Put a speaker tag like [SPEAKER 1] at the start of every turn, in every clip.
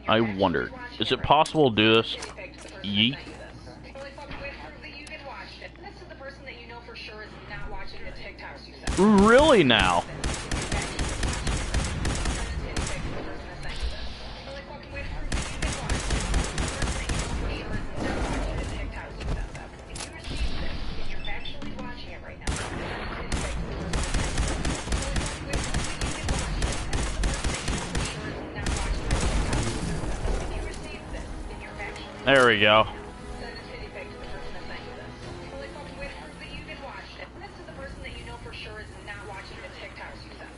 [SPEAKER 1] I wondered, is it possible to do this? Yeet. Really now? There we go.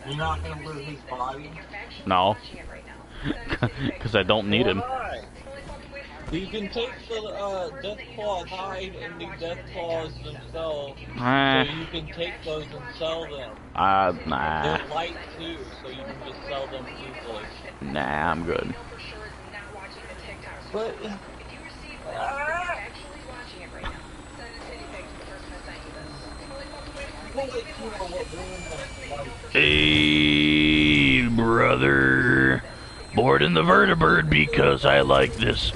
[SPEAKER 2] You're not gonna lose his body?
[SPEAKER 1] No. Because I don't need him.
[SPEAKER 2] Why? You can take the Death Claw hide and the Death Claws themselves, so you can take those and sell them.
[SPEAKER 1] Nah.
[SPEAKER 2] They're light too, so you can just sell them easily.
[SPEAKER 1] Nah, I'm good.
[SPEAKER 2] But
[SPEAKER 1] Hey, brother. Boarding the vertibird because I like this.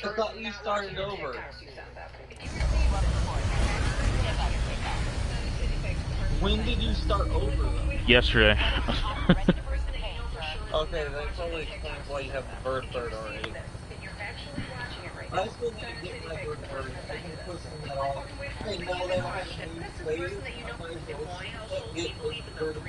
[SPEAKER 2] I thought you started over. When did you start over, though?
[SPEAKER 1] Yesterday.
[SPEAKER 2] Okay, that probably explains why you have the vertibird already. I still need to get my vertibird. I've been pushing that off. Hey, now they don't have a new slave. I might as well get the vertibird.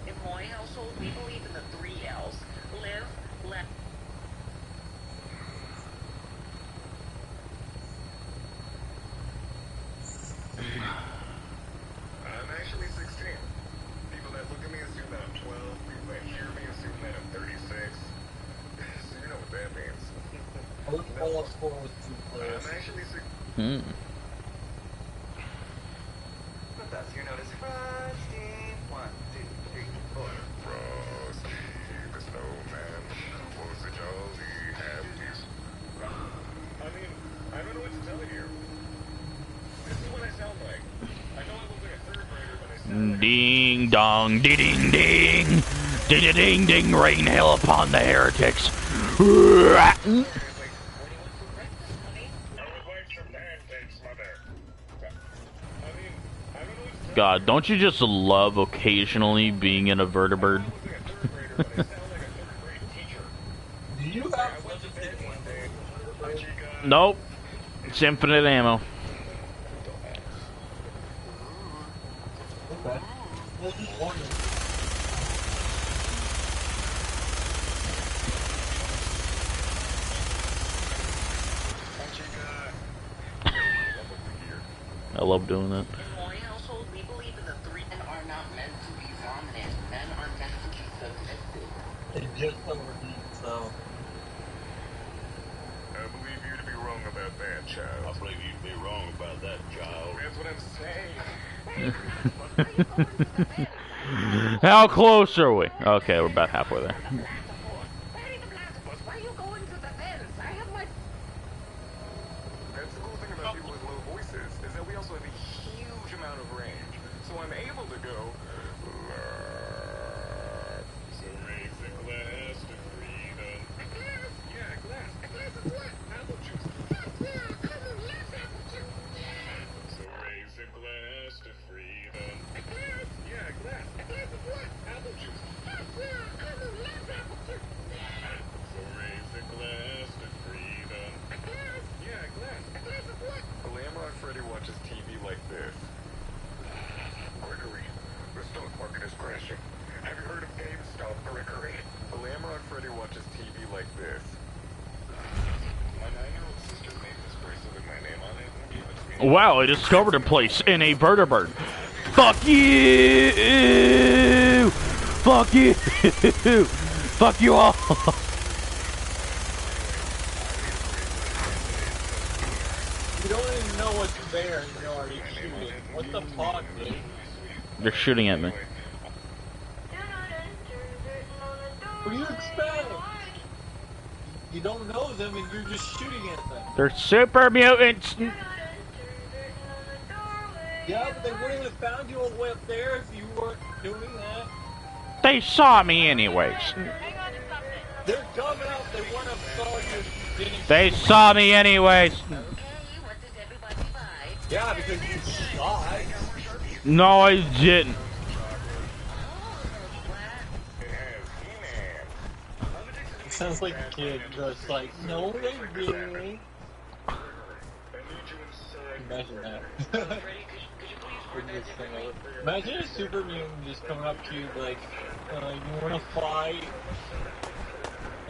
[SPEAKER 3] In my household, we believe in the 3 L's. Live, let.
[SPEAKER 4] I'm actually 16. People that look at me assume that I'm 12. People that hear me assume that I'm 36. So you know what that means.
[SPEAKER 2] All score was 2 players.
[SPEAKER 4] I'm actually 16.
[SPEAKER 5] What does you notice? Frosty. 1, 2, 3, 4.
[SPEAKER 4] Frosty the snowman was a jolly happy. I mean, I don't know what to tell you. This is what I sound like. I know I look like a 3rd grader, but I sound like
[SPEAKER 1] Ding dong, ding ding ding, ding ding ding, rain hell upon the heretics. God, don't you just love occasionally being in a vertibird?
[SPEAKER 2] Do you have such a thing one day?
[SPEAKER 1] Nope. It's infinite ammo.
[SPEAKER 2] Okay. Well, just wondering.
[SPEAKER 1] I love doing that.
[SPEAKER 3] In my household, we believe in the 3 men are not meant to be dominant. Men are meant to be submissive.
[SPEAKER 2] It just overheat, so.
[SPEAKER 4] I believe you to be wrong about that, child.
[SPEAKER 5] I believe you'd be wrong about that, child.
[SPEAKER 4] That's what I'm saying.
[SPEAKER 1] How close are we? Okay, we're about halfway there.
[SPEAKER 3] Why are you going to the fence? I have my...
[SPEAKER 4] That's the cool thing about people with low voices, is that we also have a huge amount of range. So I'm able to go... So raise a glass to freedom. A glass? Yeah, a glass. A glass of what? Apple juice. So raise a glass to freedom. A glass? Yeah, a glass. A glass of what? Apple juice. So raise a glass to freedom. A glass? Yeah, a glass. A glass of what? The Lamrock Freddy watches TV like this. Gregory, the stock market is crashing. Have you heard of GameStop, Gregory? The Lamrock Freddy watches TV like this. My 9-year-old sister made this bracelet with my name on it and gave it to me.
[SPEAKER 1] Wow, I discovered a place in a vertibird. Fuck you! Fuck you! Fuck you all!
[SPEAKER 2] You don't even know what's there, and you're already shooting. What the fuck, dude?
[SPEAKER 1] They're shooting at me.
[SPEAKER 2] What do you expect? You don't know them and you're just shooting at them.
[SPEAKER 1] They're super mutants.
[SPEAKER 2] Yeah, but they wouldn't have found you all the way up there if you weren't doing that.
[SPEAKER 1] They saw me anyways.
[SPEAKER 2] They're coming out. They wouldn't have saw you if you didn't.
[SPEAKER 1] They saw me anyways.
[SPEAKER 2] Yeah, because you shot.
[SPEAKER 1] No, I didn't.
[SPEAKER 2] It sounds like a kid just like, no, they didn't. Imagine that. Imagine a super mutant just coming up to you like, you wanna fight?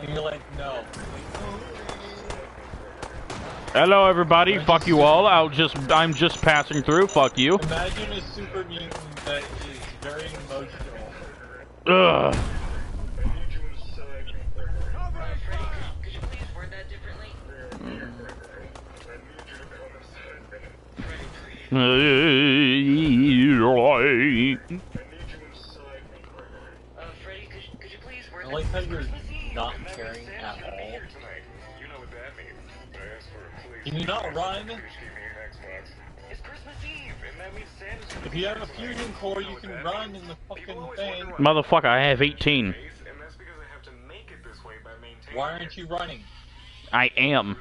[SPEAKER 2] And you're like, no.
[SPEAKER 1] Hello, everybody. Fuck you all. I'm just passing through. Fuck you.
[SPEAKER 2] Imagine a super mutant that is very emotional.
[SPEAKER 1] Ugh.
[SPEAKER 3] Could you please word that differently? Freddy, could you please word
[SPEAKER 2] I like how you're not caring at all. Can you not run?
[SPEAKER 3] It's Christmas Eve, and that means Santa's
[SPEAKER 2] If you have a fusion core, you can run in the fucking thing.
[SPEAKER 1] Motherfucker, I have 18.
[SPEAKER 2] Why aren't you running?
[SPEAKER 1] I am.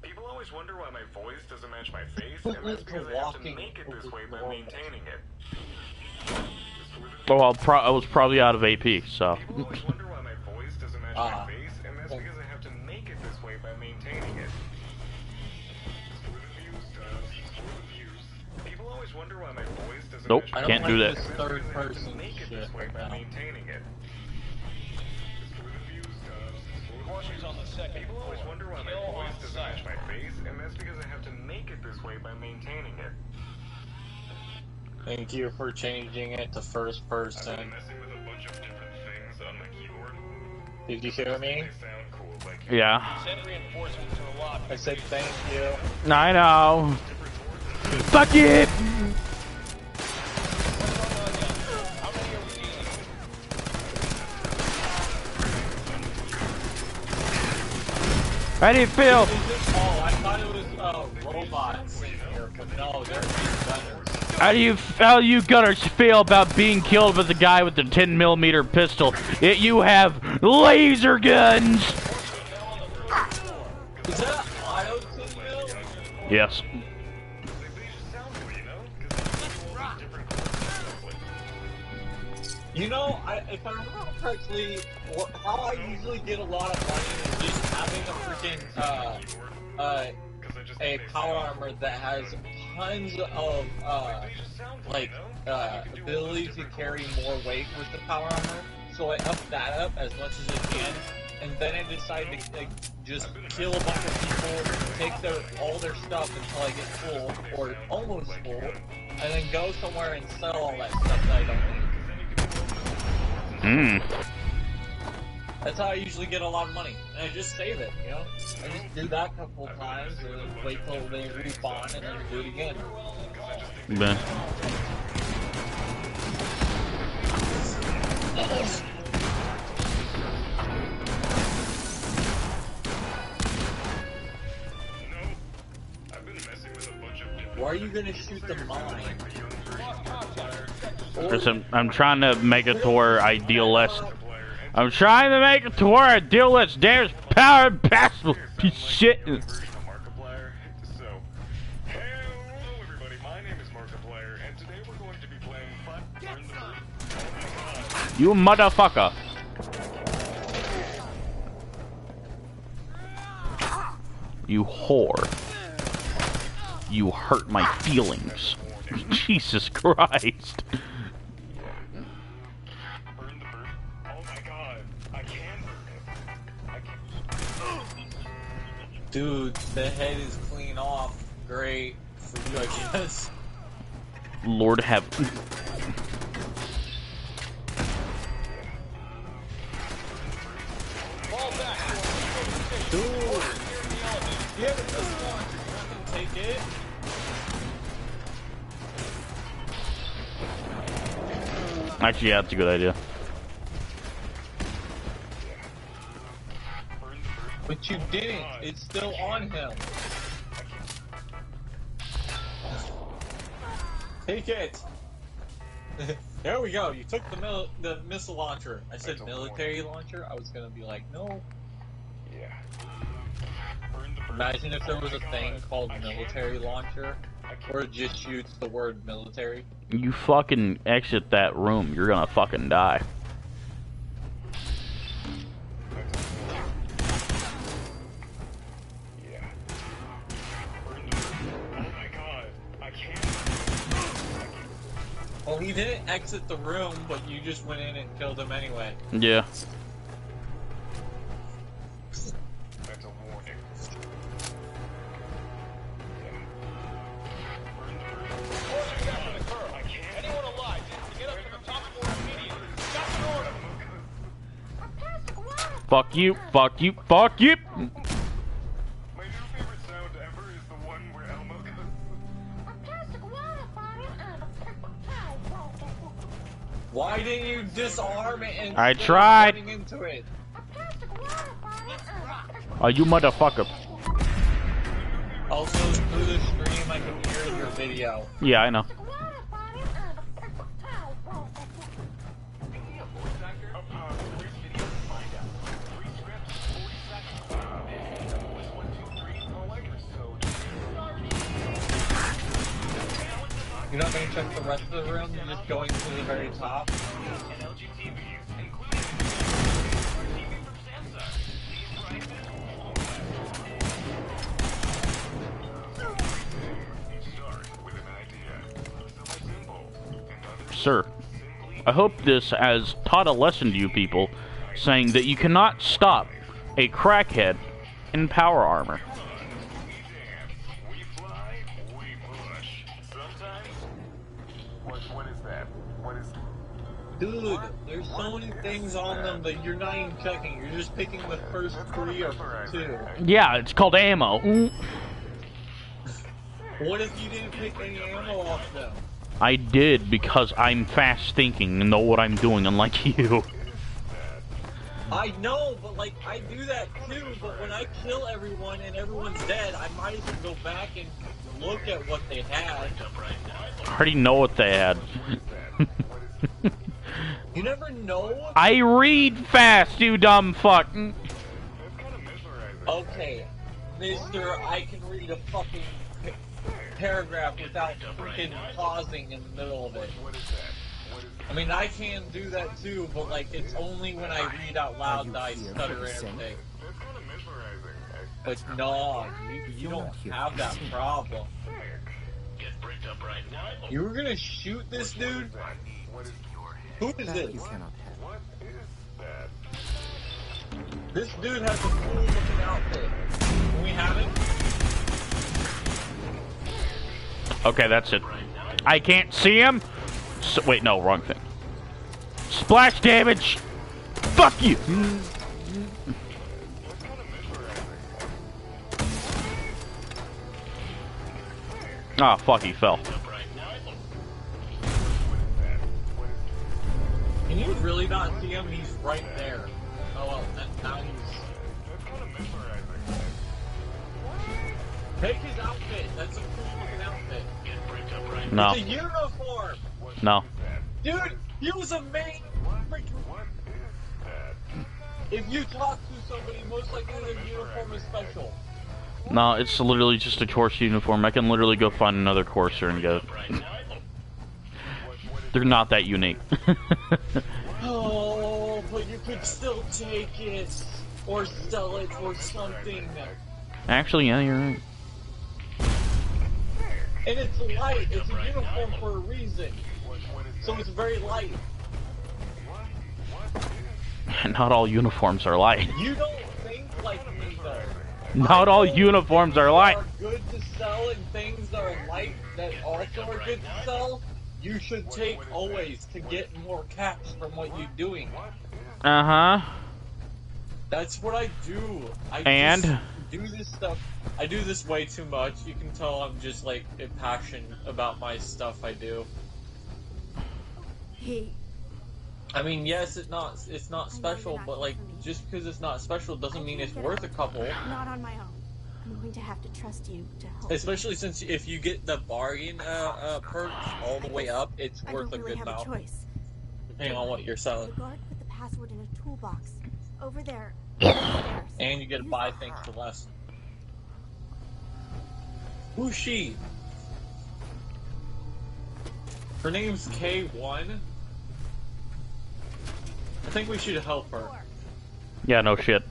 [SPEAKER 4] People always wonder why my voice doesn't match my face, and that's because I have to make it this way by maintaining it.
[SPEAKER 1] Well, I was probably out of AP, so.
[SPEAKER 4] People always wonder why my voice doesn't match my face, and that's because I have to make it this way by maintaining it. People always wonder why my voice doesn't
[SPEAKER 1] Nope,
[SPEAKER 4] match my
[SPEAKER 1] can't do that.
[SPEAKER 2] This third person
[SPEAKER 4] make it
[SPEAKER 2] shit
[SPEAKER 4] this way
[SPEAKER 2] right
[SPEAKER 4] by
[SPEAKER 2] now.
[SPEAKER 4] maintaining it. People always wonder why my voice doesn't match my face, and that's because I have to make it this way by maintaining it.
[SPEAKER 2] Thank you for changing it to first
[SPEAKER 4] I've
[SPEAKER 2] person.
[SPEAKER 4] been messing with a bunch of different things on my keyboard.
[SPEAKER 2] Did you hear me?
[SPEAKER 4] They sound cool, like
[SPEAKER 1] Yeah.
[SPEAKER 2] I said thank you.
[SPEAKER 1] I know. Fuck it! How do you feel?
[SPEAKER 2] Oh, I thought it was robots in here, but no, they're gunners.
[SPEAKER 1] How do you gunners feel about being killed by the guy with the 10mm pistol? Yet you have laser guns!
[SPEAKER 2] Is that auto signal?
[SPEAKER 1] Yes.
[SPEAKER 2] You know, if I remember correctly, how I usually get a lot of money is just having a freaking a power armor that has tons of ability to carry more weight with the power armor. So I up that up as much as I can, and then I decide to just kill a bunch of people, take all their stuff until I get full or almost full, and then go somewhere and sell all that stuff that I don't need. That's how I usually get a lot of money. And I just save it, you know? I just do that a couple of times, and then wait till they respawn, and then do it again.
[SPEAKER 1] Ben.
[SPEAKER 2] Why are you gonna shoot the mine?
[SPEAKER 1] Listen, I'm trying to make it to where I deal less. I'm trying to make it to where I deal less damage, power, and passive piece of shit. You motherfucker. You whore. You hurt my feelings. Jesus Christ.
[SPEAKER 2] Dude, the head is clean off. Great for you, I guess.
[SPEAKER 1] Lord have...
[SPEAKER 2] Dude! Yeah, take it.
[SPEAKER 1] Actually, yeah, that's a good idea.
[SPEAKER 2] But you didn't. It's still on him. Take it. There we go. You took the missile launcher. I said military launcher. I was gonna be like, no.
[SPEAKER 4] Yeah.
[SPEAKER 2] Imagine if there was a thing called military launcher, where it just shoots the word military.
[SPEAKER 1] You fucking exit that room, you're gonna fucking die.
[SPEAKER 4] Yeah. Oh my god. I can't.
[SPEAKER 2] Well, he didn't exit the room, but you just went in and killed him anyway.
[SPEAKER 1] Yeah.
[SPEAKER 4] That's a warning. Anyone alive, get up to the top floor immediately. Stop the order.
[SPEAKER 1] Fuck you, fuck you, fuck you!
[SPEAKER 4] My new favorite sound ever is the one where Elmo goes.
[SPEAKER 2] Why didn't you disarm it and
[SPEAKER 1] I
[SPEAKER 2] start
[SPEAKER 1] tried.
[SPEAKER 2] running into it?
[SPEAKER 1] Oh, you motherfucker.
[SPEAKER 2] Also, through the stream, I can hear your video.
[SPEAKER 1] Yeah, I know.
[SPEAKER 2] You're not going to check the rest of the room? You're just going to the very top?
[SPEAKER 1] Sir, I hope this has taught a lesson to you people, saying that you cannot stop a crackhead in power armor.
[SPEAKER 4] We fly, we push. Sometimes. What is that? What is?
[SPEAKER 2] Dude, there's so many things on them that you're not even checking. You're just picking the first 3 or 2.
[SPEAKER 1] Yeah, it's called ammo.
[SPEAKER 2] What if you didn't pick any ammo off them?
[SPEAKER 1] I did because I'm fast thinking and know what I'm doing, unlike you.
[SPEAKER 2] I know, but like, I do that too, but when I kill everyone and everyone's dead, I might as well go back and look at what they had.
[SPEAKER 1] I already know what they had.
[SPEAKER 2] You never know?
[SPEAKER 1] I read fast, you dumb fuck.
[SPEAKER 2] Okay, mister, I can read a fucking paragraph without freaking pausing in the middle of it. I mean, I can do that too, but like, it's only when I read out loud that I stutter and everything. But no, you don't have that problem. You were gonna shoot this dude? Who is this? This dude has a cool looking outfit. Can we have it?
[SPEAKER 1] Okay, that's it. I can't see him. So, wait, no, wrong thing. Splash damage. Fuck you. Ah, fuck, he fell.
[SPEAKER 2] Can you really not see him? He's right there. Oh well, now he's... Take his outfit. That's a cool looking outfit.
[SPEAKER 1] No.
[SPEAKER 2] It's a uniform.
[SPEAKER 1] No.
[SPEAKER 2] Dude, he was a main freaking... If you talk to somebody, most likely their uniform is special.
[SPEAKER 1] No, it's literally just a course uniform. I can literally go find another courser and get it. They're not that unique.
[SPEAKER 2] Oh, but you could still take it. Or sell it or something.
[SPEAKER 1] Actually, yeah, you're right.
[SPEAKER 2] And it's light. It's a uniform for a reason. So it's very light.
[SPEAKER 1] Not all uniforms are light.
[SPEAKER 2] You don't think like me, though.
[SPEAKER 1] Not all uniforms are light.
[SPEAKER 2] Are good to sell and things that are light that also are good to sell. You should take always to get more caps from what you're doing.
[SPEAKER 1] Uh-huh.
[SPEAKER 2] That's what I do. I
[SPEAKER 1] And?
[SPEAKER 2] just do this stuff. I do this way too much. You can tell I'm just like impassioned about my stuff I do.
[SPEAKER 6] Hey.
[SPEAKER 2] I mean, yes, it's not special, but like, just because it's not special doesn't mean it's worth a couple.
[SPEAKER 6] Not on my own. I'm going to have to trust you to help.
[SPEAKER 2] Especially since if you get the bargain perks all the way up, it's worth a good amount.
[SPEAKER 6] I don't really have a choice.
[SPEAKER 2] Depending on what you're selling.
[SPEAKER 6] The guard put the password in a toolbox over there.
[SPEAKER 2] And you get to buy things for less. Who's she? Her name's K1. I think we should help her.
[SPEAKER 1] Yeah, no shit.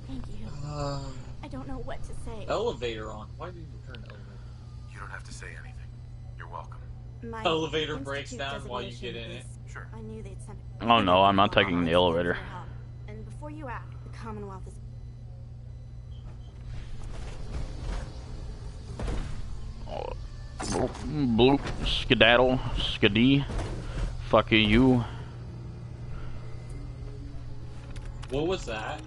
[SPEAKER 6] Thank you. I don't know what to say.
[SPEAKER 2] Elevator on. Why did you turn the elevator?
[SPEAKER 4] You don't have to say anything. You're welcome.
[SPEAKER 6] My
[SPEAKER 2] Elevator breaks
[SPEAKER 6] institute
[SPEAKER 2] down while you get in it.
[SPEAKER 6] designation
[SPEAKER 4] Sure.
[SPEAKER 6] is- I knew they'd send it.
[SPEAKER 1] Oh no, I'm not taking the elevator.
[SPEAKER 6] And before you act, the Commonwealth is
[SPEAKER 1] Bloop, skedaddle, skadee. Fuck you.
[SPEAKER 2] What was that?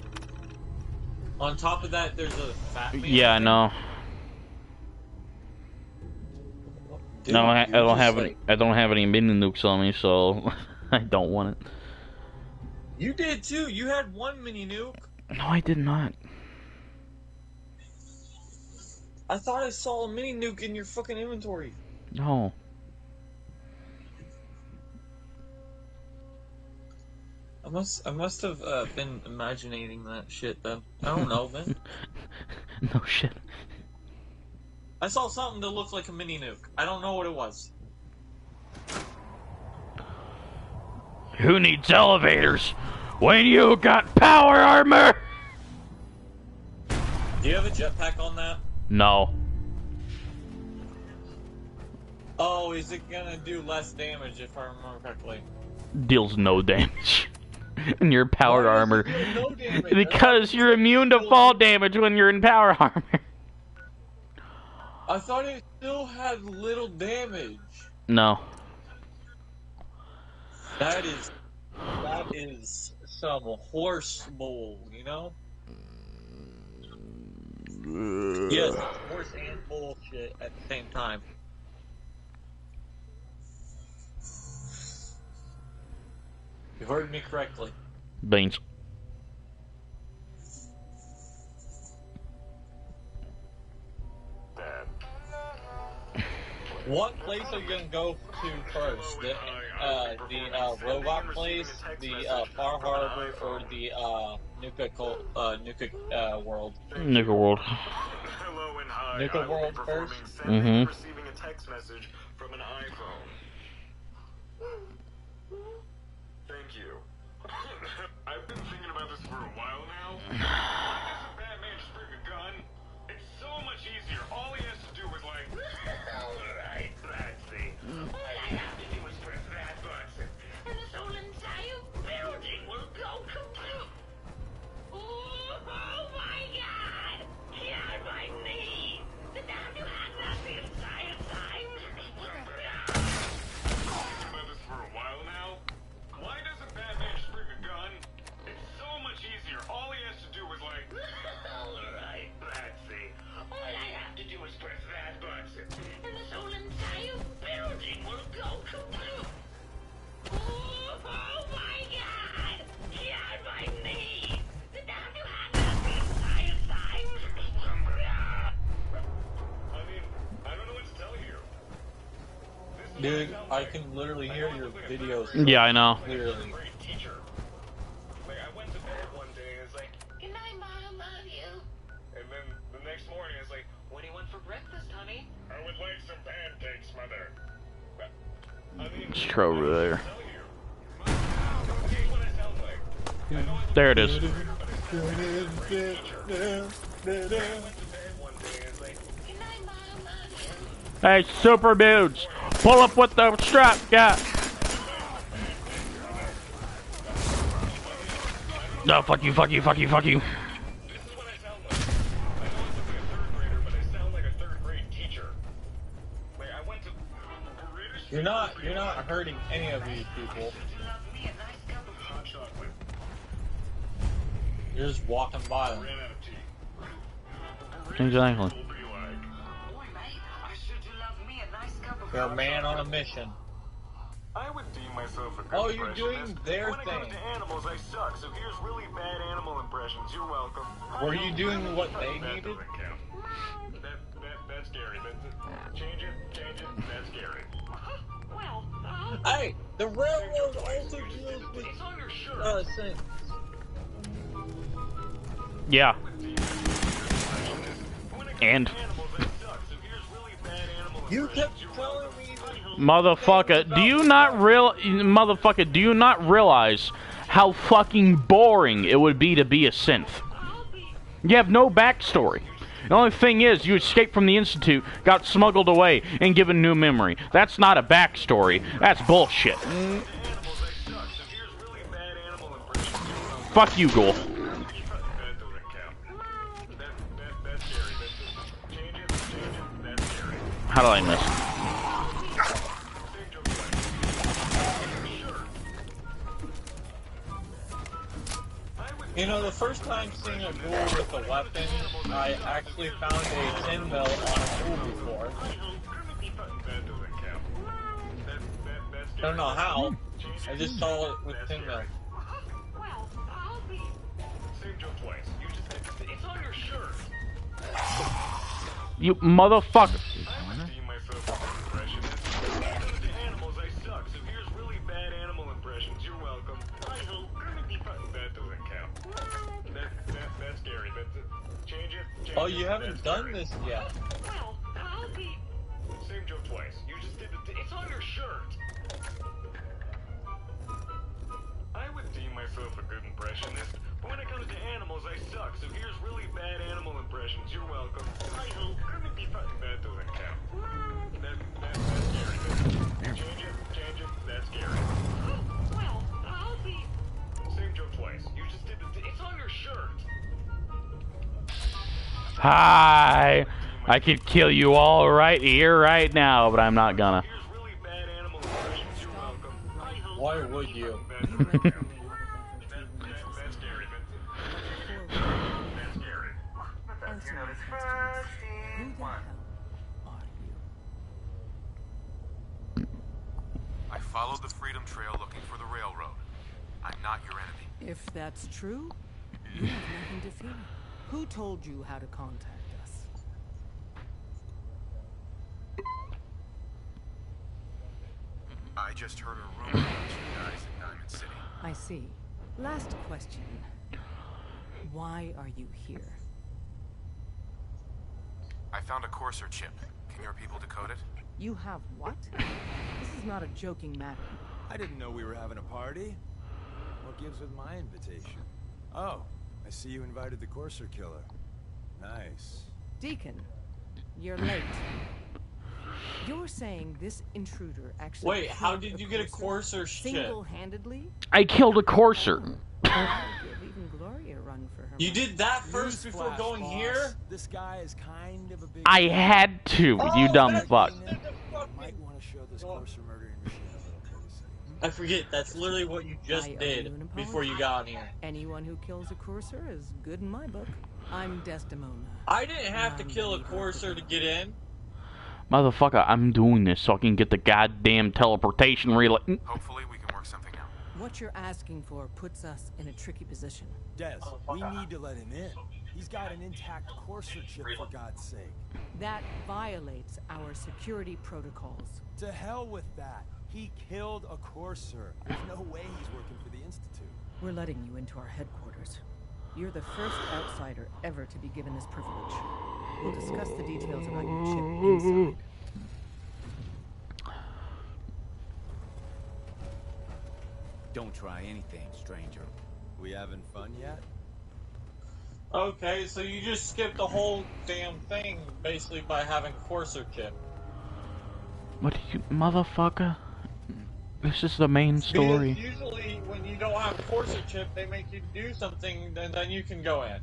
[SPEAKER 2] On top of that, there's a fat man.
[SPEAKER 1] Yeah, I know.
[SPEAKER 2] Dude,
[SPEAKER 1] No, I
[SPEAKER 2] you're
[SPEAKER 1] don't
[SPEAKER 2] just
[SPEAKER 1] have
[SPEAKER 2] like-
[SPEAKER 1] any. I don't have any mini nukes on me, so I don't want it.
[SPEAKER 2] You did too. You had one mini nuke.
[SPEAKER 1] No, I did not.
[SPEAKER 2] I thought I saw a mini nuke in your fucking inventory.
[SPEAKER 1] No.
[SPEAKER 2] I must have been imagining that shit then. I don't know, man.
[SPEAKER 1] No shit.
[SPEAKER 2] I saw something that looked like a mini nuke. I don't know what it was.
[SPEAKER 1] Who needs elevators when you got power armor?
[SPEAKER 2] Do you have a jetpack on that?
[SPEAKER 1] No.
[SPEAKER 2] Oh, is it gonna do less damage if I remember correctly?
[SPEAKER 1] Deals no damage. In your power
[SPEAKER 2] Why does it
[SPEAKER 1] armor.
[SPEAKER 2] do no damage?
[SPEAKER 1] Because you're immune to fall damage when you're in power armor.
[SPEAKER 2] I thought it still had little damage.
[SPEAKER 1] No.
[SPEAKER 2] That is some horse bull, you know? Yes, it's horse and bullshit at the same time. You heard me correctly.
[SPEAKER 1] Beans.
[SPEAKER 4] Dad.
[SPEAKER 2] What place are you gonna go to first? The robot place, the Far Harbor, or the Nuka world?
[SPEAKER 1] Nigga world.
[SPEAKER 4] Hello and hi.
[SPEAKER 2] Nuka
[SPEAKER 4] I will be
[SPEAKER 2] World
[SPEAKER 4] performing
[SPEAKER 2] first?
[SPEAKER 4] sending
[SPEAKER 1] Mhm.
[SPEAKER 4] and receiving a text message from an iPhone. Thank you. I've been thinking about this for a while now. Why doesn't Batman just bring a gun? It's so much easier. All he has to do is like, alright, Batsy. All I have to do is press that button, and this whole entire building will go kaput. Oh my god! He had my knee! The damn you had that the entire time! About this for a while now. Why doesn't Batman just bring a gun? It's so much easier. All he has to do is like, alright, Batsy. All I have to do is press that button, and this whole entire building will go kaput. Oh my god! He had my knee! The damn you had that the entire time! I mean, I don't know what to tell you.
[SPEAKER 2] Dude, I can literally hear your videos
[SPEAKER 1] Yeah, I know.
[SPEAKER 2] clearly.
[SPEAKER 4] Great teacher. Like, I went to bed one day and it's like, good night, Mom, love you. And then the next morning it's like, what do you want for breakfast, honey? I would like some pancakes, Mother. I mean,
[SPEAKER 1] It's true over there.
[SPEAKER 4] tell you. Mom, here's what I sound like. I know I
[SPEAKER 1] There it is.
[SPEAKER 4] went to bed one day and it's like, good night, Mom, love you.
[SPEAKER 1] Hey, super dudes, pull up with the strap, yeah. No, fuck you, fuck you, fuck you, fuck you.
[SPEAKER 4] This is what I sound like. I know I look like a third grader, but I sound like a third grade teacher. Like, I went to British.
[SPEAKER 2] You're not hurting any of these people.
[SPEAKER 4] Love me a nice cup of hot chocolate.
[SPEAKER 2] You're just walking by them.
[SPEAKER 4] Ran out of tea.
[SPEAKER 1] Exactly.
[SPEAKER 2] You're a man on a mission.
[SPEAKER 4] I would deem myself a good
[SPEAKER 2] Oh, you're
[SPEAKER 4] impressionist.
[SPEAKER 2] doing their
[SPEAKER 4] When it comes
[SPEAKER 2] thing.
[SPEAKER 4] to animals, I suck, so here's really bad animal impressions. You're welcome.
[SPEAKER 2] Were you doing what they
[SPEAKER 4] That
[SPEAKER 2] needed?
[SPEAKER 4] doesn't count. That's scary. Change it. That's scary.
[SPEAKER 2] Hey, the railroad also deals with things.
[SPEAKER 1] Yeah. And
[SPEAKER 2] You kept telling me that.
[SPEAKER 1] motherfucker, do you not realize how fucking boring it would be to be a synth? You have no backstory. The only thing is, you escaped from the Institute, got smuggled away, and given new memory. That's not a backstory. That's bullshit. Fuck you, Ghoul. How did I miss?
[SPEAKER 2] You know, the first time seeing a ghoul with a weapon, I actually found a tin mill on a ghoul before. Don't know how. I just saw it with tin mill.
[SPEAKER 1] You motherfucker.
[SPEAKER 2] Oh, you haven't done this yet.
[SPEAKER 4] Same joke twice. You just did it's on your shirt. I would deem myself a good impressionist, but when it comes to animals, I suck. So here's really bad animal impressions. You're welcome. That doesn't count. That's scary. Change it. That's scary. Same joke twice. You just did it's on your shirt.
[SPEAKER 1] Hi. I could kill you all right here, right now, but I'm not gonna.
[SPEAKER 2] Why would you?
[SPEAKER 7] I followed the Freedom Trail looking for the railroad. I'm not your enemy.
[SPEAKER 8] If that's true, you have nothing to fear. Who told you how to contact us?
[SPEAKER 7] I just heard a rumor about you guys in Diamond City.
[SPEAKER 8] I see. Last question. Why are you here?
[SPEAKER 7] I found a Courser chip. Can your people decode it?
[SPEAKER 8] You have what? This is not a joking matter.
[SPEAKER 9] I didn't know we were having a party. What gives with my invitation? Oh, I see you invited the Courser killer. Nice.
[SPEAKER 8] Deacon, you're late. You're saying this intruder actually...
[SPEAKER 2] Wait, how did you get a Courser ship?
[SPEAKER 8] Single-handedly?
[SPEAKER 1] I killed a courser.
[SPEAKER 8] Give even Gloria a run for her
[SPEAKER 2] You
[SPEAKER 8] money.
[SPEAKER 2] did that first before
[SPEAKER 9] Newsflash,
[SPEAKER 2] going
[SPEAKER 9] boss.
[SPEAKER 2] here?
[SPEAKER 9] This guy is kind of a big...
[SPEAKER 1] I had to, you dumb fuck.
[SPEAKER 9] You might want to show this Courser murdering machine a little courtesy.
[SPEAKER 2] I forget, that's literally what you just
[SPEAKER 8] I owe you
[SPEAKER 2] did
[SPEAKER 8] an
[SPEAKER 2] before you
[SPEAKER 8] apology.
[SPEAKER 2] got here.
[SPEAKER 8] Anyone who kills a courser is good in my book. I'm Desdemona.
[SPEAKER 2] I didn't have to kill a Courser to get in.
[SPEAKER 1] Motherfucker, I'm doing this so I can get the goddamn teleportation relay.
[SPEAKER 7] Hopefully we can work something out.
[SPEAKER 8] What you're asking for puts us in a tricky position.
[SPEAKER 9] Des, we need to let him in. He's got an intact Courser chip, for God's sake.
[SPEAKER 8] That violates our security protocols.
[SPEAKER 9] To hell with that. He killed a Courser. There's no way he's working for the Institute.
[SPEAKER 8] We're letting you into our headquarters. You're the first outsider ever to be given this privilege. We'll discuss the details about your chip inside.
[SPEAKER 10] Don't try anything, stranger.
[SPEAKER 9] We having fun yet?
[SPEAKER 2] Okay, so you just skipped the whole damn thing, basically, by having Courser chip.
[SPEAKER 1] What do you, motherfucker? This is the main story.
[SPEAKER 2] Because usually, when you don't have Courser chip, they make you do something, and then you can go in.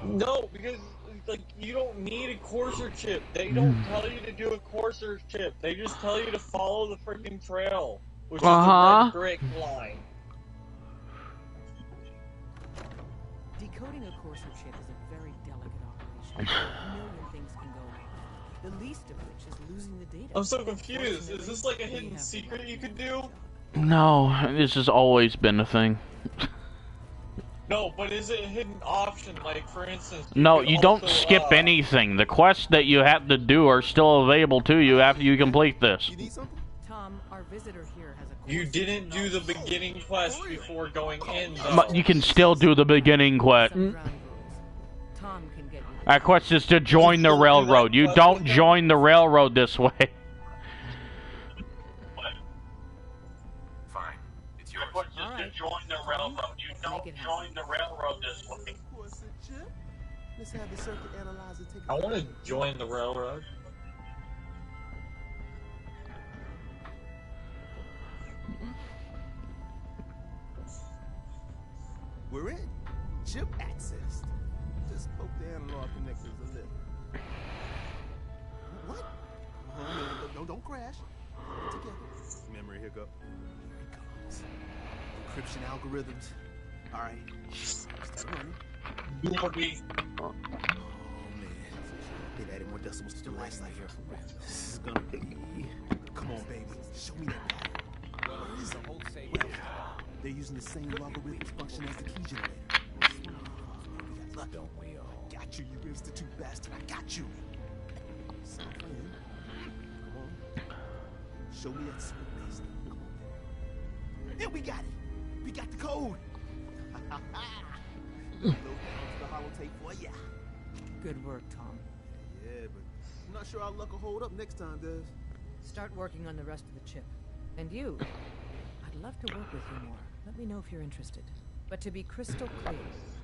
[SPEAKER 2] No, because like you don't need a Courser chip. They don't tell you to do a Courser chip. They just tell you to follow the freaking trail, which is the red brick line.
[SPEAKER 8] Decoding a courser chip is a very delicate operation. A million things can go wrong. The least of which is losing the data.
[SPEAKER 2] I'm so confused. Is this like a hidden secret you could do?
[SPEAKER 1] No, this has always been a thing.
[SPEAKER 2] No, but is it a hidden option? Like, for instance...
[SPEAKER 1] No,
[SPEAKER 2] could
[SPEAKER 1] you don't
[SPEAKER 2] also,
[SPEAKER 1] skip anything. The quests that you have to do are still available to you after you complete this.
[SPEAKER 8] You need something? Tom, our visitor here has a...
[SPEAKER 2] You didn't do the beginning quest before going in, though.
[SPEAKER 1] But you can still do the beginning quest.
[SPEAKER 8] Tom can get you...
[SPEAKER 1] That quest is to join the railroad. You don't join the railroad this way.
[SPEAKER 7] Fine. It's yours.
[SPEAKER 2] Just to join the railroad. You don't join the railroad this way.
[SPEAKER 11] Let's have the circuit analyzer take
[SPEAKER 2] I want to join the railroad.
[SPEAKER 11] We're in. Chip accessed. Just poke the analog connectors a little. What? Don't crash. Get together. Memory hiccup. Here it comes. Encryption algorithms. All right. Start running.
[SPEAKER 2] BRB.
[SPEAKER 11] Oh man. They've added more decimals to the life cycle. This is gonna be. Come on, baby. Show me that pattern. What is it? Well, they're using the same logarithms function as the key generator.
[SPEAKER 10] Don't we all?
[SPEAKER 11] Got you, you institute bastard. I got you. So, come on. Show me that super base. Come on. Yeah, we got it. We got the code. Load down to the holotape for ya.
[SPEAKER 8] Good work, Tom.
[SPEAKER 11] Yeah, but I'm not sure our luck will hold up next time, does?
[SPEAKER 8] Start working on the rest of the chip. And you, I'd love to work with you more. Let me know if you're interested. But to be crystal clear,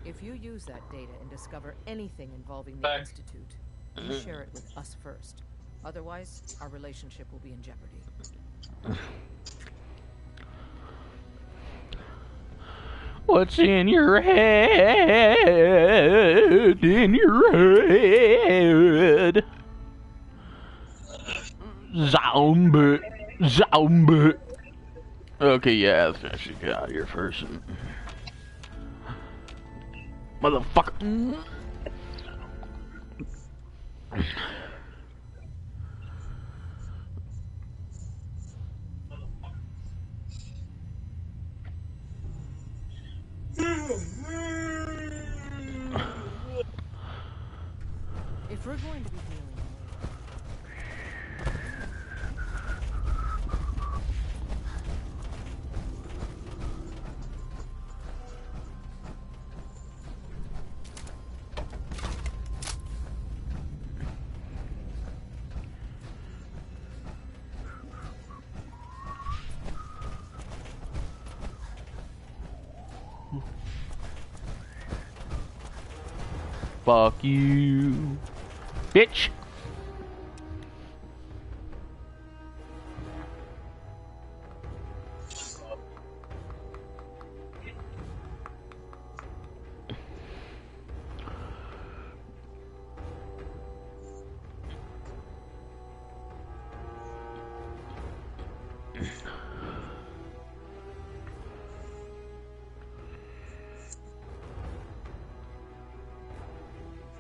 [SPEAKER 8] if you use that data and discover anything involving the Institute, you share it with us first. Otherwise, our relationship will be in jeopardy.
[SPEAKER 1] What's in your head? In your head. Zombie. Zombie. Okay, yeah, let's actually get out of here first. Motherfucker.
[SPEAKER 8] If we're going to be dealing
[SPEAKER 1] Fuck you, bitch.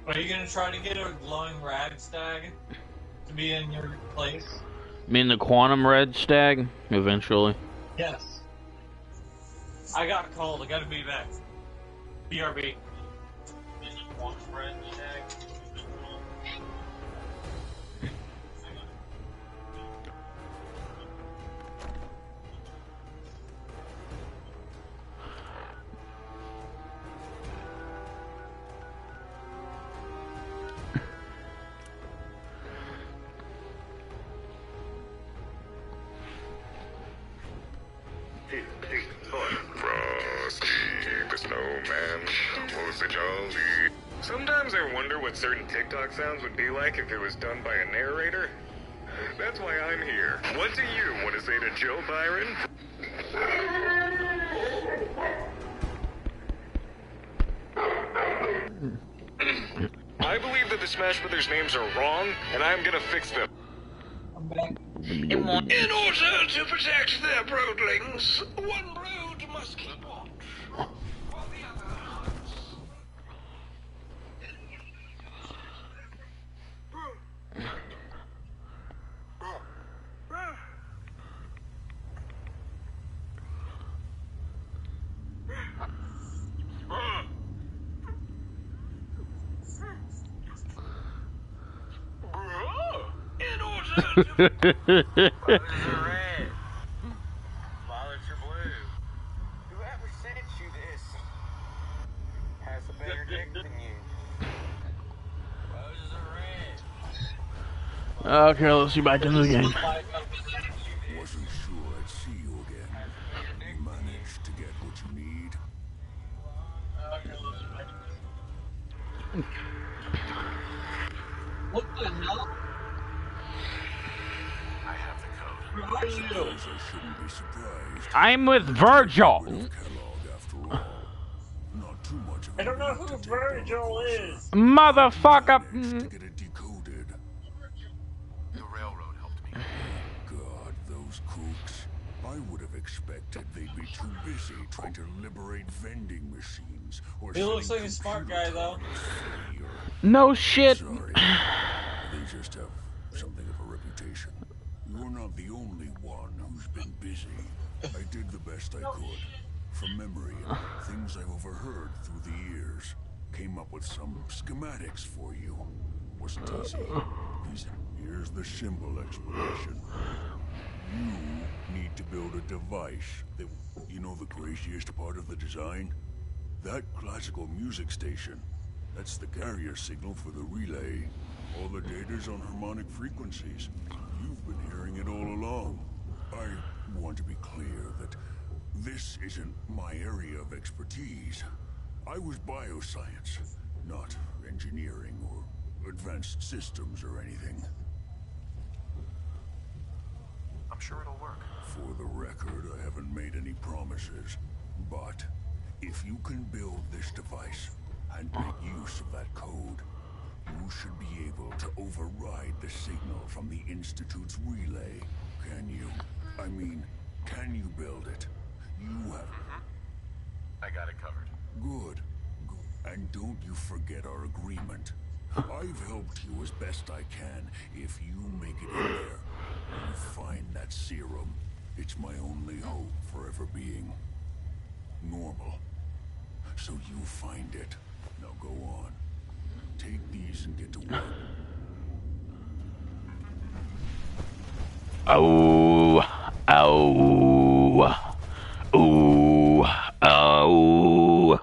[SPEAKER 2] Are you gonna try to get a glowing ragstag to be in your place?
[SPEAKER 1] I mean the quantum red stag, eventually.
[SPEAKER 2] Yes. I got called. I gotta be back. BRB. Is it quantum ragstag?
[SPEAKER 4] Frosty the Snowman was a jolly. Sometimes I wonder what certain TikTok sounds would be like if it was done by a narrator. That's why I'm here. What do you want to say to Joe Byron? I believe that the Smash Brothers names are wrong, and I'm gonna fix them.
[SPEAKER 12] In order to protect their broodlings, one brood must keep watch. For the other hearts.
[SPEAKER 5] Roses are red. Violets are blue. Whoever sent you this has a better dick than you. Roses are red.
[SPEAKER 1] Okay, let's see back into the game.
[SPEAKER 13] Wasn't sure I'd see you again. You managed to get what you need.
[SPEAKER 2] What the hell?
[SPEAKER 7] I have the code.
[SPEAKER 2] Who are you?
[SPEAKER 13] Suppose I shouldn't be surprised.
[SPEAKER 1] I'm with Virgil.
[SPEAKER 13] Kellogg, after all. Not too much of
[SPEAKER 2] I don't know who Virgil is.
[SPEAKER 1] Motherfucker.
[SPEAKER 13] to get it decoded.
[SPEAKER 7] The railroad helped me.
[SPEAKER 13] God, those kooks. I would have expected they'd be too busy trying to liberate vending machines or
[SPEAKER 2] He looks
[SPEAKER 13] selling
[SPEAKER 2] like a smart
[SPEAKER 13] computer
[SPEAKER 2] guy, though.
[SPEAKER 13] terminals free or-
[SPEAKER 1] No shit.
[SPEAKER 13] Sorry. They just have something of a reputation. You're not the only one who's been busy. I did the best I could. From memory and things I've overheard through the years. Came up with some schematics for you. Wasn't easy. Here's the symbol explanation. You need to build a device that, you know, the craziest part of the design? That classical music station. That's the carrier signal for the relay. All the data's on harmonic frequencies. You've been hearing it all along. I want to be clear that this isn't my area of expertise. I was bioscience, not engineering or advanced systems or anything.
[SPEAKER 7] I'm sure it'll work.
[SPEAKER 13] For the record, I haven't made any promises. But if you can build this device and make use of that code, you should be able to override the signal from the Institute's relay. Can you? I mean, can you build it? You have...
[SPEAKER 7] I got it covered.
[SPEAKER 13] Good. And don't you forget our agreement. I've helped you as best I can. If you make it in there, you find that serum. It's my only hope for ever being normal. So you find it. Now go on. Take these and get to work.
[SPEAKER 1] Oh, oh, oh, oh.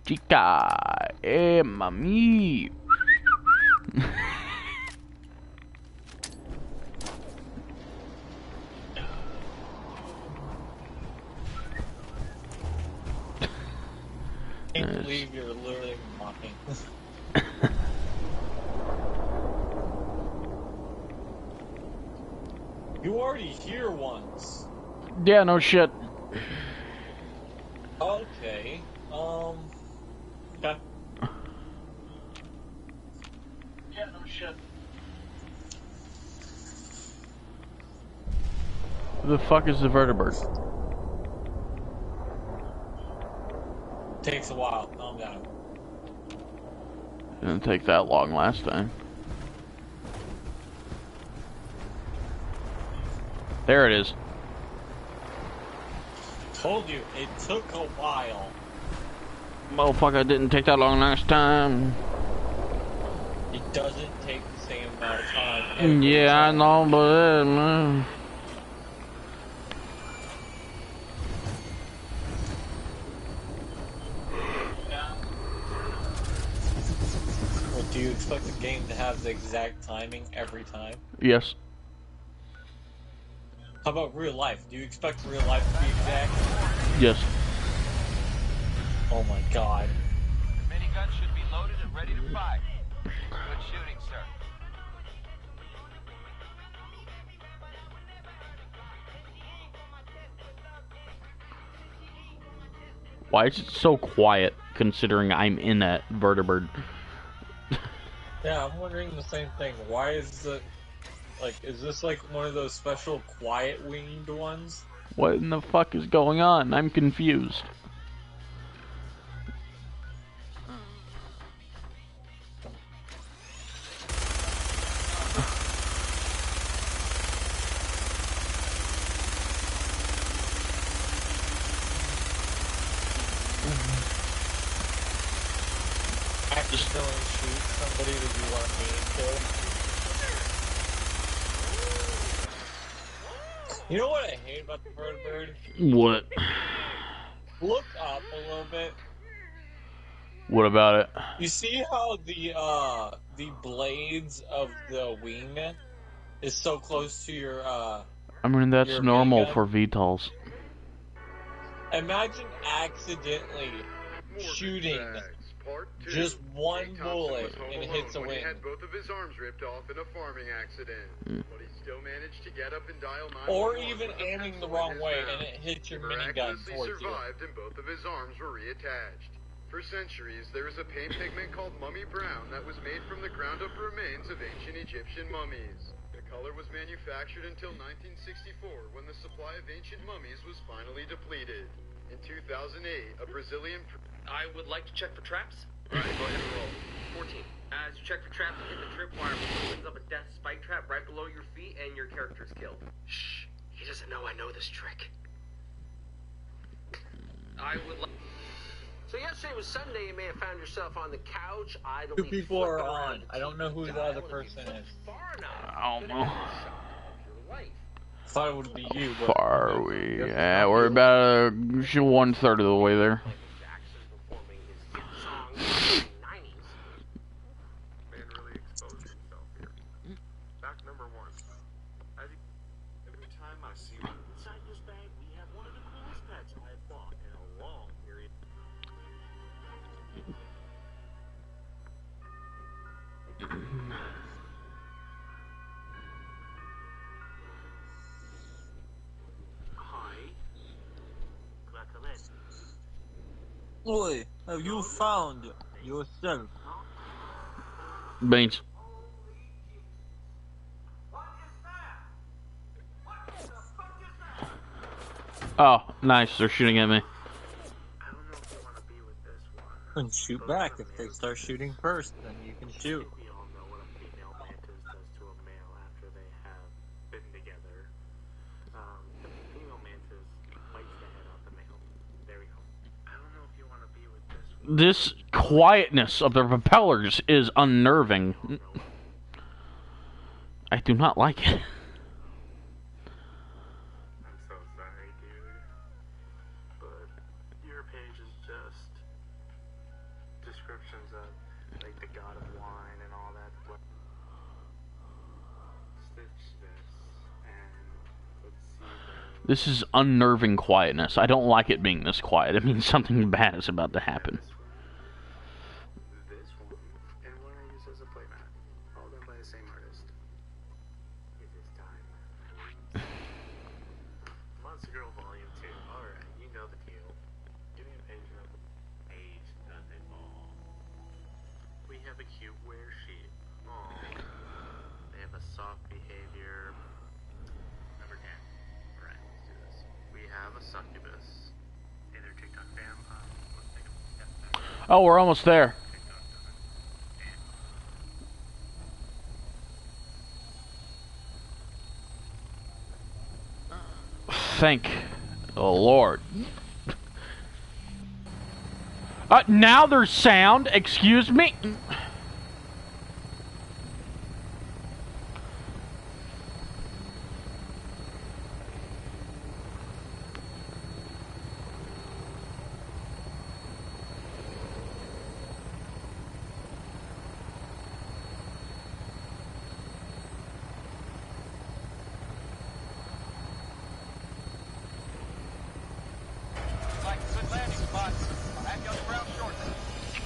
[SPEAKER 1] Chica, mami.
[SPEAKER 2] I can't believe you're literally mocking. You were already here once.
[SPEAKER 1] Yeah, no shit.
[SPEAKER 2] Okay. Okay. Yeah, no shit.
[SPEAKER 1] Who the fuck is the vertebrate?
[SPEAKER 2] Takes a while. Calm down.
[SPEAKER 1] Didn't take that long last time. There it is.
[SPEAKER 2] Told you, it took a while.
[SPEAKER 1] Motherfucker, didn't take that long last time.
[SPEAKER 2] It doesn't take the same amount of time.
[SPEAKER 1] Yeah, I know, but
[SPEAKER 2] Do you expect the game to have the exact timing every time?
[SPEAKER 1] yes.
[SPEAKER 2] How about real life? Do you expect real life to be exact?
[SPEAKER 1] Yes.
[SPEAKER 2] Oh my god.
[SPEAKER 5] Minigun should be loaded and ready to fire. Good shooting, sir.
[SPEAKER 1] Why is it so quiet considering I'm in that vertebrate?
[SPEAKER 2] Yeah, I'm wondering the same thing. Why is it... Like, is this like one of those special quiet winged ones?
[SPEAKER 1] What in the fuck is going on? I'm confused.
[SPEAKER 2] You know what I hate about the bird?
[SPEAKER 1] What?
[SPEAKER 2] Look up a little bit.
[SPEAKER 1] What about it?
[SPEAKER 2] You see how the blades of the wing is so close to your
[SPEAKER 1] I mean, that's
[SPEAKER 2] your
[SPEAKER 1] normal
[SPEAKER 2] minigun?
[SPEAKER 1] for VTOLs.
[SPEAKER 2] Imagine accidentally shooting just one bullet and it hits a wing.
[SPEAKER 14] He had both of his arms ripped off in a farming accident, but he still managed to get up and dial 911.
[SPEAKER 2] Or even aiming the wrong way and it hits your minigun towards you.
[SPEAKER 14] Survived and both of his arms were reattached. For centuries, there was a paint pigment called mummy brown that was made from the ground-up remains of ancient Egyptian mummies. The color was manufactured until 1964, when the supply of ancient mummies was finally depleted. In 2008, a Brazilian...
[SPEAKER 15] I would like to check for traps.
[SPEAKER 14] Alright, go ahead and roll.
[SPEAKER 15] 14. As you check for traps, hit the tripwire, which opens up a death spike trap right below your feet, and your character is killed. Shh. He doesn't know I know this trick. I would like... So yesterday was Sunday, you may have found yourself on the couch, idly...
[SPEAKER 2] Two people are on. I don't know who the other person is.
[SPEAKER 1] I don't know.
[SPEAKER 2] Thought it would be you, but...
[SPEAKER 1] Far are we? Yeah, we're about 1/3 of the way there.
[SPEAKER 4] Man really exposed himself here. Fact number 1. Every time I see one inside this bag, we have one of the coolest pets I have bought in a long period. Hi. Glad to let.
[SPEAKER 2] Oi, have you found yourself?
[SPEAKER 1] Beans. Oh, nice. They're shooting at me.
[SPEAKER 2] And shoot back. If they start shooting first, then you can shoot.
[SPEAKER 4] We all know what a female mantis does to a male after they have been together. The female mantis bites the head off the male. There we go. I don't know if you want to be with this one.
[SPEAKER 1] This quietness of the propellers is unnerving. I do not like it.
[SPEAKER 4] I'm so sorry, dude. But your page is just descriptions of like the god of wine and all that. Stitch this and let's see.
[SPEAKER 1] This is unnerving quietness. I don't like it being this quiet. It means something bad is about to happen.
[SPEAKER 4] This one and one I use as a playmat, all done by the same artist. It is time. Monster Girl Volume 2. Alright, you know the deal. Give me a page number. Page doesn't fall. We have a cute wear sheet. Aww. They have a soft behavior. Number 10. Alright, let's do this. We have a succubus. Hey there, TikTok fam. Let's take a step back.
[SPEAKER 1] Oh, we're almost there. Thank the Lord. Now there's sound. Excuse me.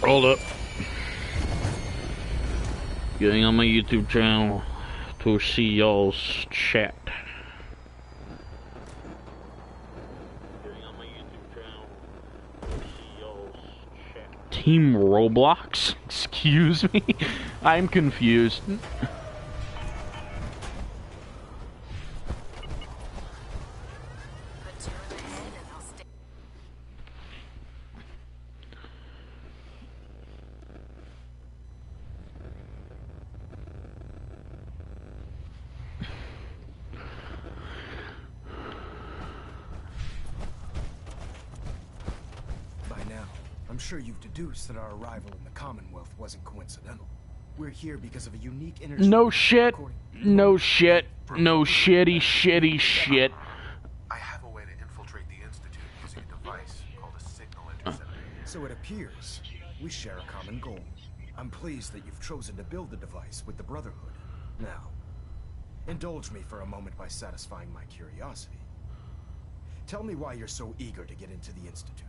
[SPEAKER 1] Hold up. Getting on my YouTube channel to see y'all's chat. Team Roblox? Excuse me? I'm confused.
[SPEAKER 16] I'm sure you've deduced that our arrival in the Commonwealth wasn't coincidental. We're here because of a unique energy...
[SPEAKER 1] No shit. No shit. No shitty shit.
[SPEAKER 16] So it appears we share a common goal. I'm pleased that you've chosen to build the device with the Brotherhood. Now, indulge me for a moment by satisfying my curiosity. Tell me why you're so eager to get into the Institute.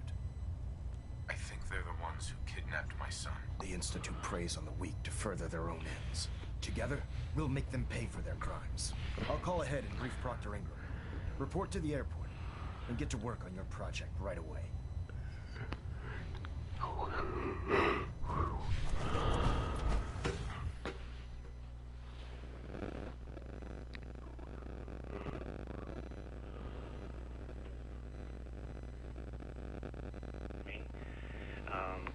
[SPEAKER 7] I think they're the ones who kidnapped my son.
[SPEAKER 16] The Institute preys on the weak to further their own ends. Together, we'll make them pay for their crimes. I'll call ahead and brief Proctor Ingram. Report to the airport, and get to work on your project right away.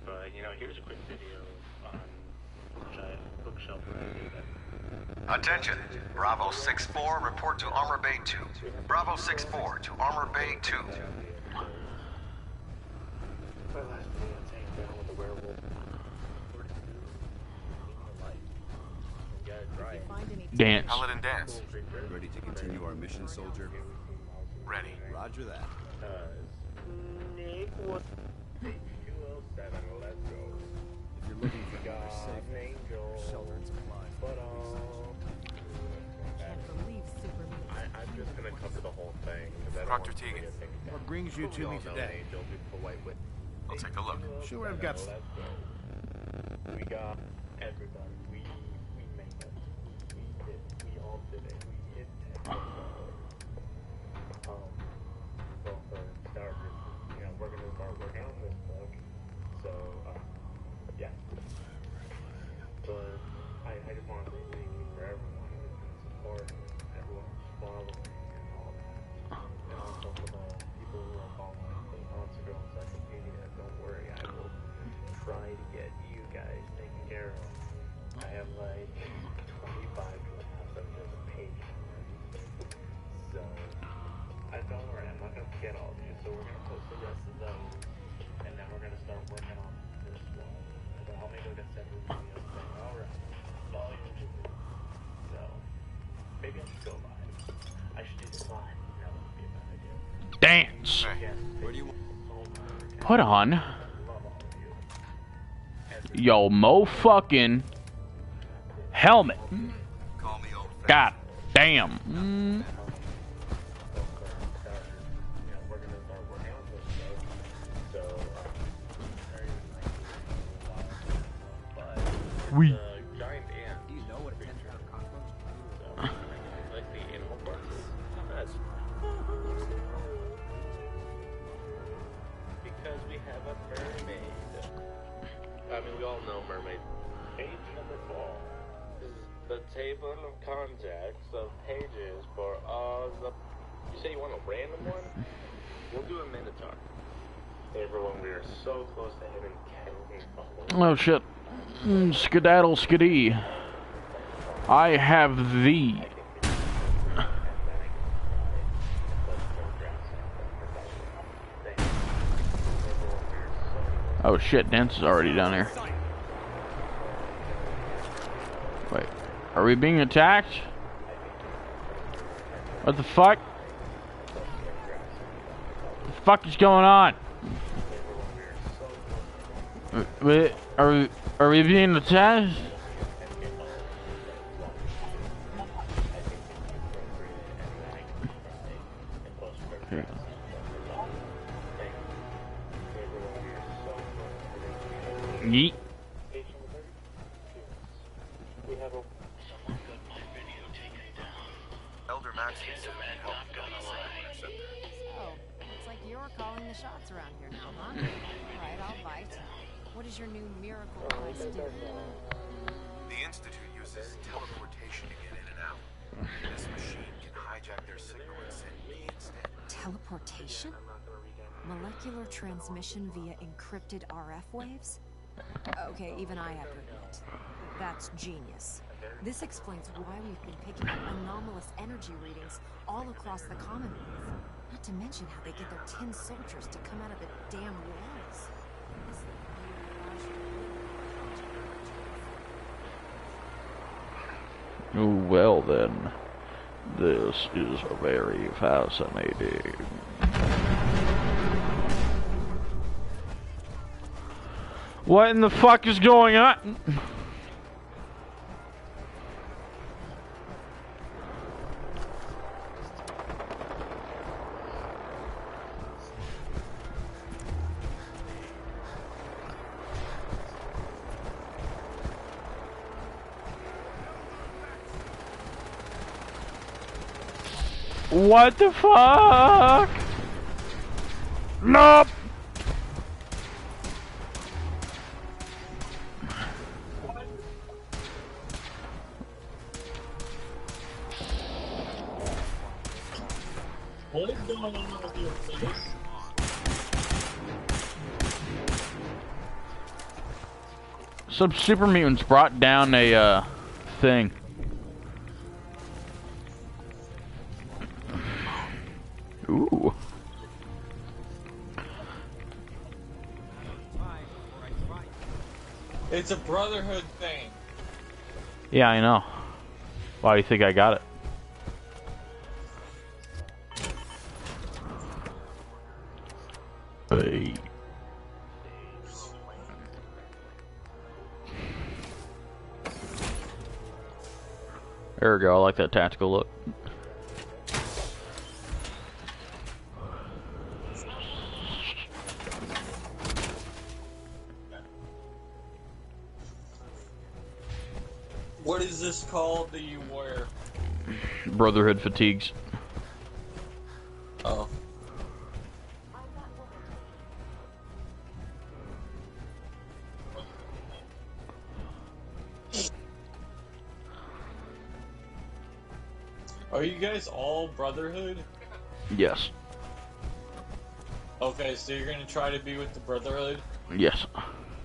[SPEAKER 17] But you know, here's a quick video on giant bookshelf.
[SPEAKER 18] Attention, Bravo 6-4, report to Armor Bay 2. Bravo 6-4 to Armor Bay 2.
[SPEAKER 1] Dance.
[SPEAKER 7] Paladin dance.
[SPEAKER 19] Ready to continue our mission, soldier?
[SPEAKER 7] Ready.
[SPEAKER 19] Roger that.
[SPEAKER 17] Nick, what? 207, let's go.
[SPEAKER 19] If you're looking for another safe, shelter and supplies.
[SPEAKER 17] But I'm just gonna cover the whole thing.
[SPEAKER 7] Proctor Teagan.
[SPEAKER 16] What brings you to me today?
[SPEAKER 7] I'll take a look.
[SPEAKER 16] Sure, I've got some.
[SPEAKER 17] We got everybody. We made it. We did. We all did it. We hit it. Well, for starters, you know, we're gonna start working on this book. So, yeah. But I just want to say thank you for everyone who's been supporting, everyone who's following and all that. And also for the people who are following the monster encyclopedia, don't worry, I will try to get you guys taken care of. I have like 25 drafts of just a page. So, don't worry, I'm not gonna forget all of you. So we're gonna post the rest of those, and then we're gonna start working on this one. And then I'll make like a separate video saying, alright, volume 2. So, maybe I should go live. I should do this live. That would be a bad idea.
[SPEAKER 1] Dance.
[SPEAKER 19] Where do you
[SPEAKER 1] Put on yo mo fucking helmet. God damn. We.
[SPEAKER 17] Giant ant. Do you know what a pentagon cockroach is? Like the animal parts. That's because we have a mermaid. I mean, we all know mermaid. Page number 4 is the table of contacts of pages for all the. You say you want a random one? We'll do a Minotaur. Hey everyone, we are so close to hitting 10,000
[SPEAKER 1] Oh shit. Skedaddle skidee. I have thee. Oh shit, Dance is already down here. Wait, are we being attacked? What the fuck? What the fuck is going on? Wait, are we being attacked? Okay. Yeet.
[SPEAKER 18] Elder Max.
[SPEAKER 20] Oh, looks like you're calling the shots around here now, huh? Alright, I'll bite. What does your new miracle device do?
[SPEAKER 7] The Institute uses teleportation to get in and out. This machine can hijack their signal and send me instead.
[SPEAKER 20] Teleportation? Molecular transmission via encrypted RF waves? Okay, even I have to admit, that's genius. This explains why we've been picking up anomalous energy readings all across the Commonwealth. Not to mention how they get their tin soldiers to come out of the damn walls.
[SPEAKER 1] Well then, this is very fascinating. What in the fuck is going on? What the fuck? Nope.
[SPEAKER 2] What is going on with your face?
[SPEAKER 1] Some super mutants brought down a thing. Ooh.
[SPEAKER 2] It's a Brotherhood thing.
[SPEAKER 1] Yeah, I know. Why do you think I got it? Hey. There we go. I like that tactical look.
[SPEAKER 2] What is this called that you wear?
[SPEAKER 1] Brotherhood fatigues.
[SPEAKER 2] Oh. Are you guys all Brotherhood?
[SPEAKER 1] Yes.
[SPEAKER 2] Okay, so you're gonna try to be with the Brotherhood?
[SPEAKER 1] Yes.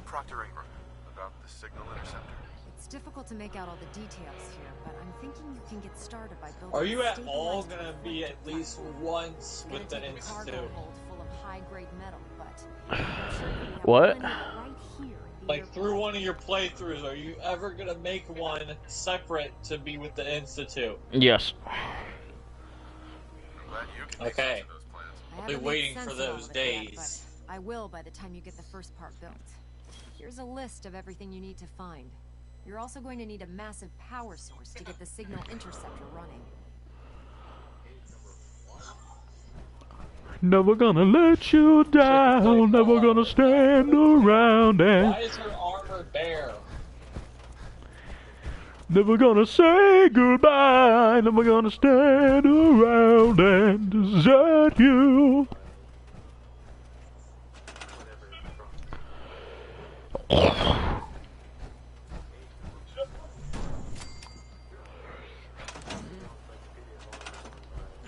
[SPEAKER 7] Proctor Ingram, about the signal interceptor.
[SPEAKER 20] It's difficult to make out all the details here, but I'm thinking you can get started by building.
[SPEAKER 2] Are you
[SPEAKER 20] a
[SPEAKER 2] at all
[SPEAKER 20] stabilized
[SPEAKER 2] gonna be at least once
[SPEAKER 20] It's
[SPEAKER 2] with
[SPEAKER 20] gonna
[SPEAKER 2] the
[SPEAKER 20] take a cargo
[SPEAKER 2] Institute?
[SPEAKER 20] hold full of high-grade metal, but I'm sure we have
[SPEAKER 1] What?
[SPEAKER 20] plenty right here at the
[SPEAKER 2] Like through one of your playthroughs, are you ever gonna make one separate to be with the Institute?
[SPEAKER 1] Yes.
[SPEAKER 2] Okay.
[SPEAKER 20] I
[SPEAKER 2] I'll be
[SPEAKER 20] haven't made
[SPEAKER 2] waiting
[SPEAKER 20] sense
[SPEAKER 2] for
[SPEAKER 20] of all
[SPEAKER 2] those
[SPEAKER 20] of it yet,
[SPEAKER 2] days.
[SPEAKER 20] but I will by the time you get the first part built. Here's a list of everything you need to find. You're also going to need a massive power source to get the signal interceptor running.
[SPEAKER 1] Never gonna let you down. Never gonna stand around and.
[SPEAKER 2] Why is her armor bare?
[SPEAKER 1] Never gonna say goodbye. Never gonna stand around and desert you.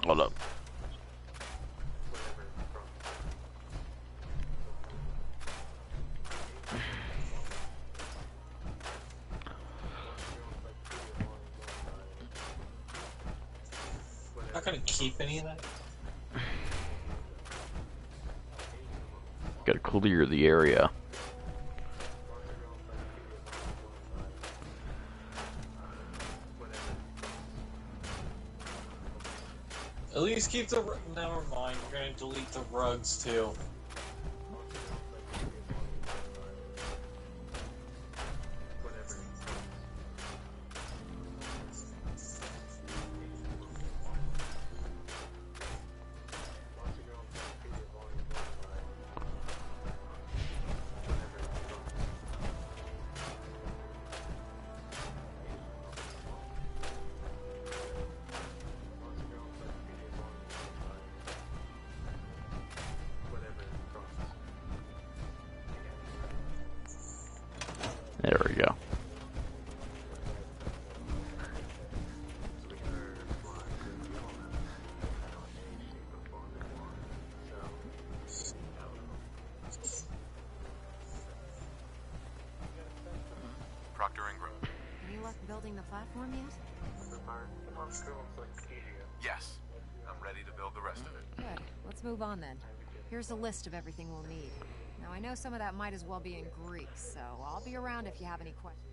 [SPEAKER 1] Hold up.
[SPEAKER 2] Not gonna keep any of that.
[SPEAKER 1] Gotta clear the area.
[SPEAKER 2] At least keep the. Never mind. We're gonna delete the rugs too.
[SPEAKER 1] There we go.
[SPEAKER 7] Proctor Ingram.
[SPEAKER 20] Any luck building the platform yet?
[SPEAKER 7] Yes. I'm ready to build the rest of it.
[SPEAKER 20] Good. Let's move on then. Here's a list of everything we'll need. Now I know some of that might as well be in Greek, so I'll be around if you have any questions.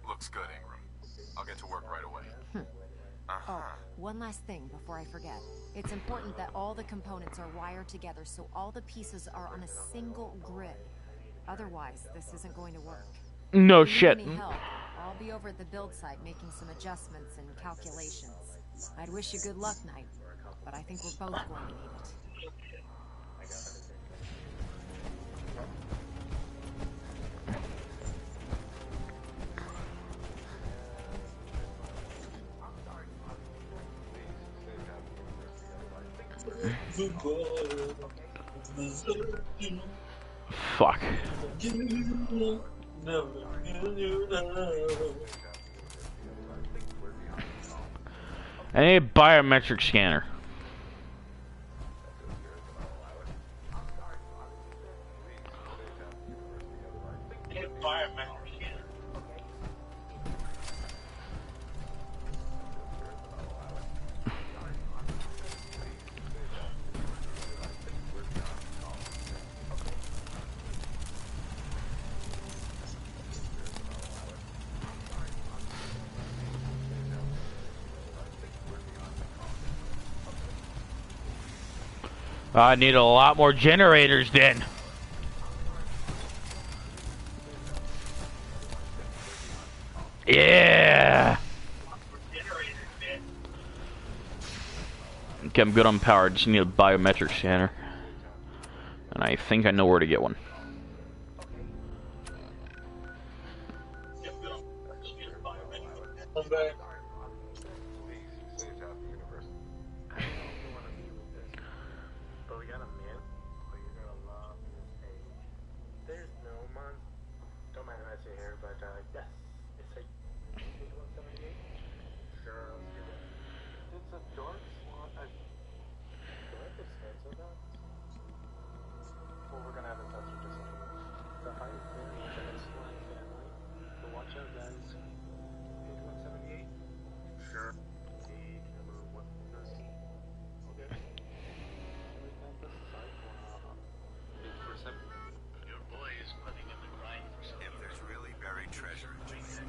[SPEAKER 7] Looks good, Ingram. I'll get to work right away.
[SPEAKER 20] Oh, one last thing before I forget. It's important that all the components are wired together so all the pieces are on a single grid. Otherwise, this isn't going to work.
[SPEAKER 1] No
[SPEAKER 20] If you
[SPEAKER 1] shit.
[SPEAKER 20] need any help, I'll be over at the build site making some adjustments and calculations. I'd wish you good luck, Knight, but I think we're both going to need it.
[SPEAKER 1] Fuck. I need a biometric scanner. I need a lot more generators then. Yeah. Okay, I'm good on power. Just need a biometric scanner. And I think I know where to get one.
[SPEAKER 2] Okay.
[SPEAKER 17] But we got a man. Oh, you're gonna love this page. There's no man. Don't mind if I say here, but yes, it's a page 178. Sure, let's do that. It's a dark swan. Do I have to censor that? Well, we're gonna have a censor just in case. The high fairy dark swan family. So watch out, guys. Page 178. Sure. Page number 113. Okay.
[SPEAKER 7] Your boy is putting in the grind for something. If there's really buried treasure in Japan,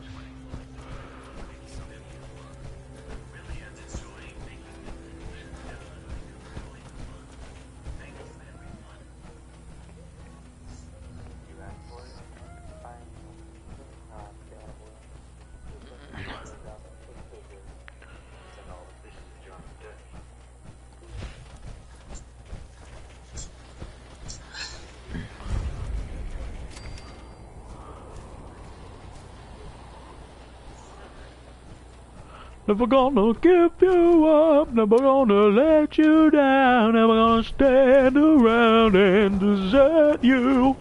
[SPEAKER 7] really has enjoyed making the conclusion definitely thanks to everyone.
[SPEAKER 17] You asked for it? Fine.
[SPEAKER 1] Never gonna give you up, never gonna let you down, never gonna stand around and desert you.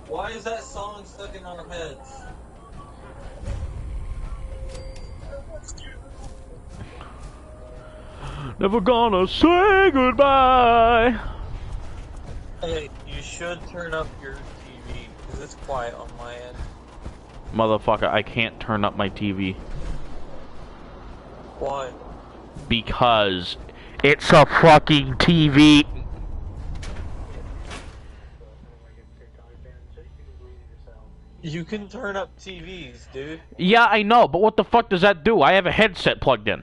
[SPEAKER 2] Why is that song stuck in our heads?
[SPEAKER 1] Never gonna say goodbye.
[SPEAKER 2] Hey, you should turn up your TV, because it's quiet on my end.
[SPEAKER 1] Motherfucker, I can't turn up my TV.
[SPEAKER 2] Why?
[SPEAKER 1] Because it's a fucking TV.
[SPEAKER 2] You can turn up TVs, dude.
[SPEAKER 1] Yeah, I know, but what the fuck does that do? I have a headset plugged in.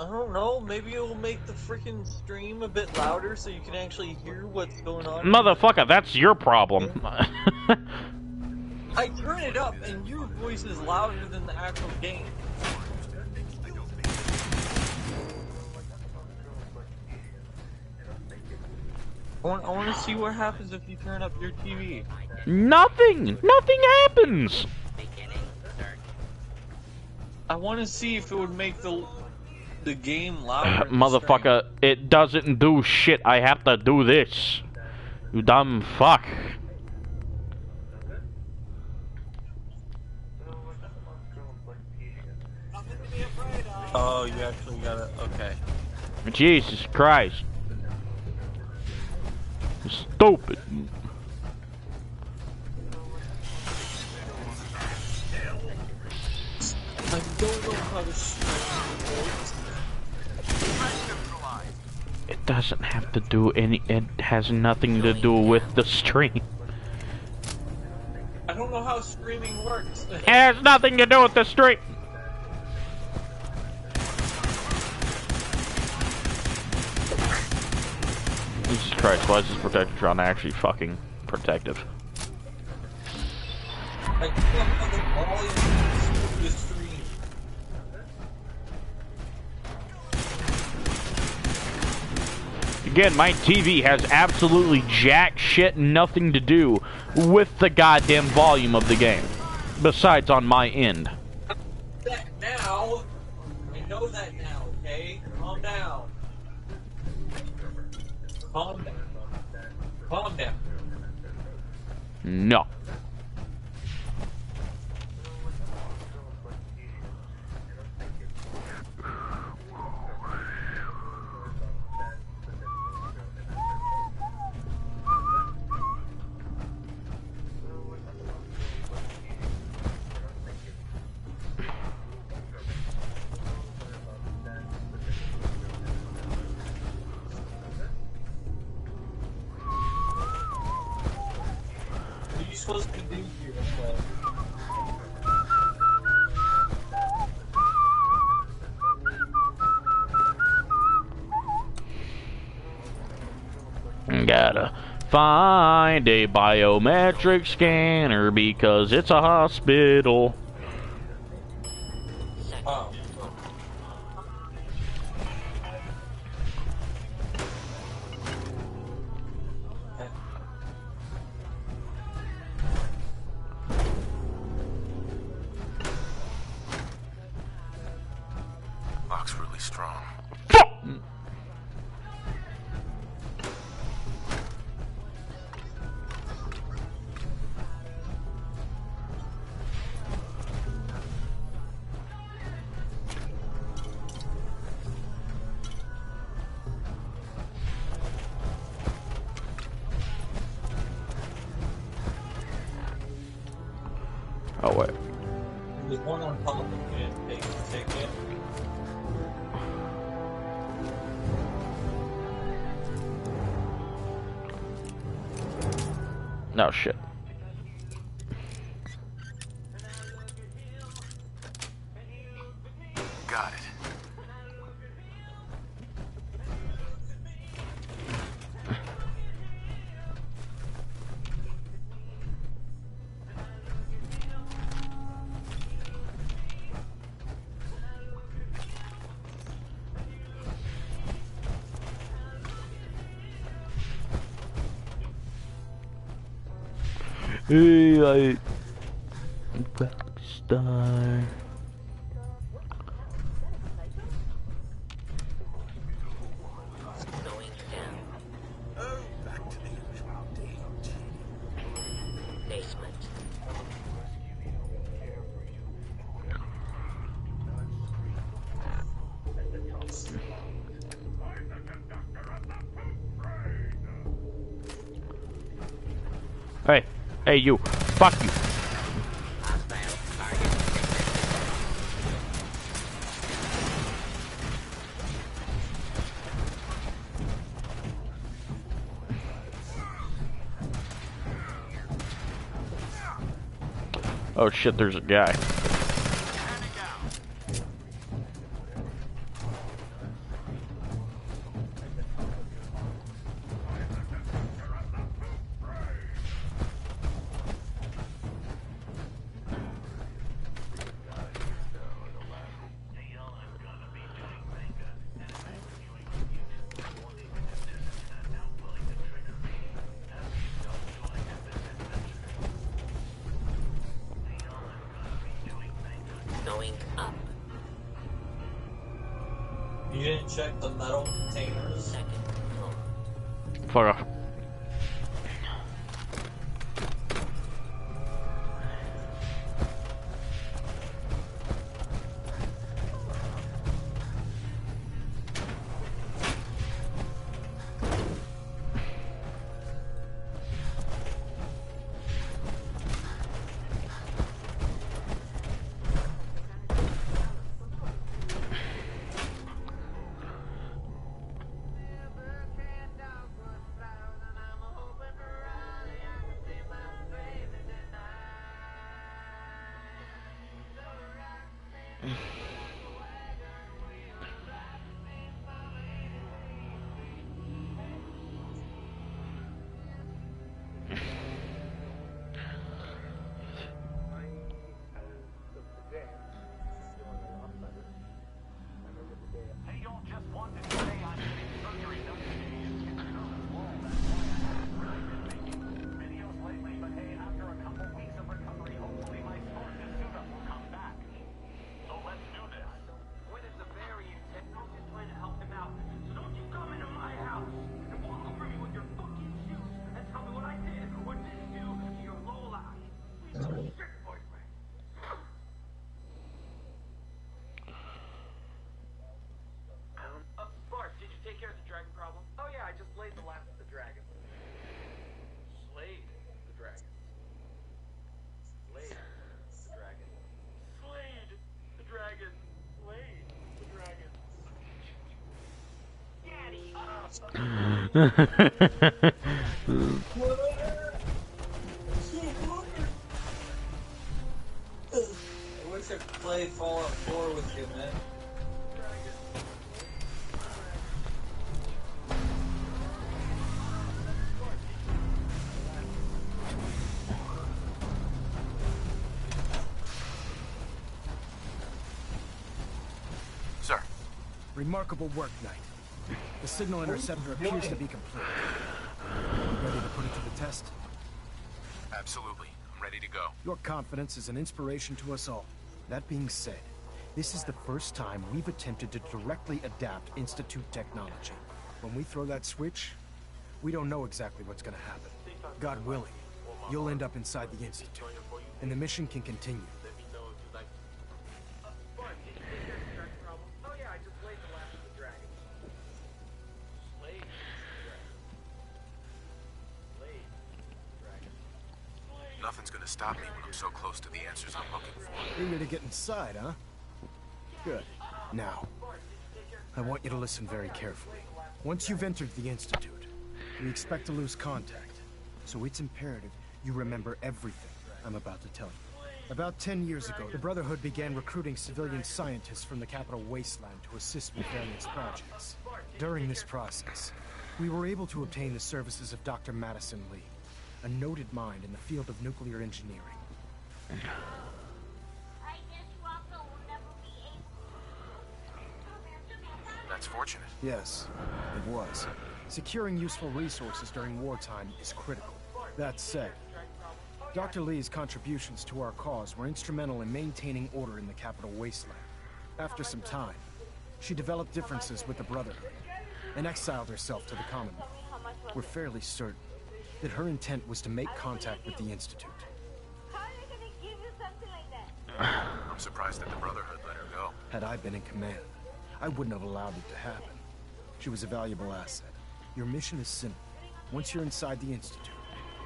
[SPEAKER 2] I don't know, maybe it will make the freaking stream a bit louder so you can actually hear what's going on.
[SPEAKER 1] Motherfucker, that's your problem.
[SPEAKER 2] I turn it up and your voice is louder than the actual game. I want to see what happens if you turn up your TV.
[SPEAKER 1] Nothing! Nothing happens!
[SPEAKER 2] I want to see if it would make the game louder.
[SPEAKER 1] Motherfucker, it doesn't do shit. I have to do this. You dumb fuck.
[SPEAKER 2] Oh, you actually got it. Okay.
[SPEAKER 1] Jesus Christ. Stupid.
[SPEAKER 2] I don't know how to stream.
[SPEAKER 1] It doesn't have to do any. It has nothing to do with the stream.
[SPEAKER 2] I don't know how streaming works.
[SPEAKER 1] It has nothing to do with the stream. Christ, why is this Protectron actually fucking protective?
[SPEAKER 2] Like, fuck on the volume of the stream.
[SPEAKER 1] Again, my TV has absolutely jack shit nothing to do with the goddamn volume of the game. Besides on my end.
[SPEAKER 2] That now, I know that now, okay? Calm down. Calm down. Calm down.
[SPEAKER 1] No.
[SPEAKER 2] What are you supposed to do here anyway?
[SPEAKER 1] Gotta find a biometric scanner because it's a hospital.
[SPEAKER 2] Oh.
[SPEAKER 7] Lock's really strong.
[SPEAKER 1] Oh wait.
[SPEAKER 2] There's one on top of it. Take it.
[SPEAKER 1] No shit.
[SPEAKER 7] Got it.
[SPEAKER 1] Hey, like Rockstar. Hey, hey you, fuck you. Oh shit, there's a guy.
[SPEAKER 3] Going up.
[SPEAKER 2] You didn't check the metal containers?
[SPEAKER 1] Fuck off.
[SPEAKER 2] I wish I could play Fallout 4 with you, man.
[SPEAKER 16] Sir. Remarkable work, Knight. The signal interceptor appears to be complete. You ready to put it to the test?
[SPEAKER 7] Absolutely. I'm ready to go.
[SPEAKER 16] Your confidence is an inspiration to us all. That being said, this is the first time we've attempted to directly adapt Institute technology. When we throw that switch, we don't know exactly what's gonna happen. God willing, you'll end up inside the Institute, and the mission can continue.
[SPEAKER 7] Nothing's gonna stop me when I'm so close to the answers I'm looking for.
[SPEAKER 16] Eager to get inside, huh? Good. Now, I want you to listen very carefully. Once you've entered the Institute, we expect to lose contact. So it's imperative you remember everything I'm about to tell you. About 10 years ago, the Brotherhood began recruiting civilian scientists from the capital wasteland to assist with various projects. During this process, we were able to obtain the services of Dr. Madison Lee, a noted mind in the field of nuclear engineering.
[SPEAKER 7] That's fortunate.
[SPEAKER 16] Yes, it was. Securing useful resources during wartime is critical. That said, Dr. Lee's contributions to our cause were instrumental in maintaining order in the capital wasteland. After some time, she developed differences with the Brotherhood and exiled herself to the Commonwealth. We're fairly certain that her intent was to make contact with the Institute.
[SPEAKER 7] I'm surprised that the Brotherhood let her go.
[SPEAKER 16] Had I been in command, I wouldn't have allowed it to happen. She was a valuable asset. Your mission is simple. Once you're inside the Institute,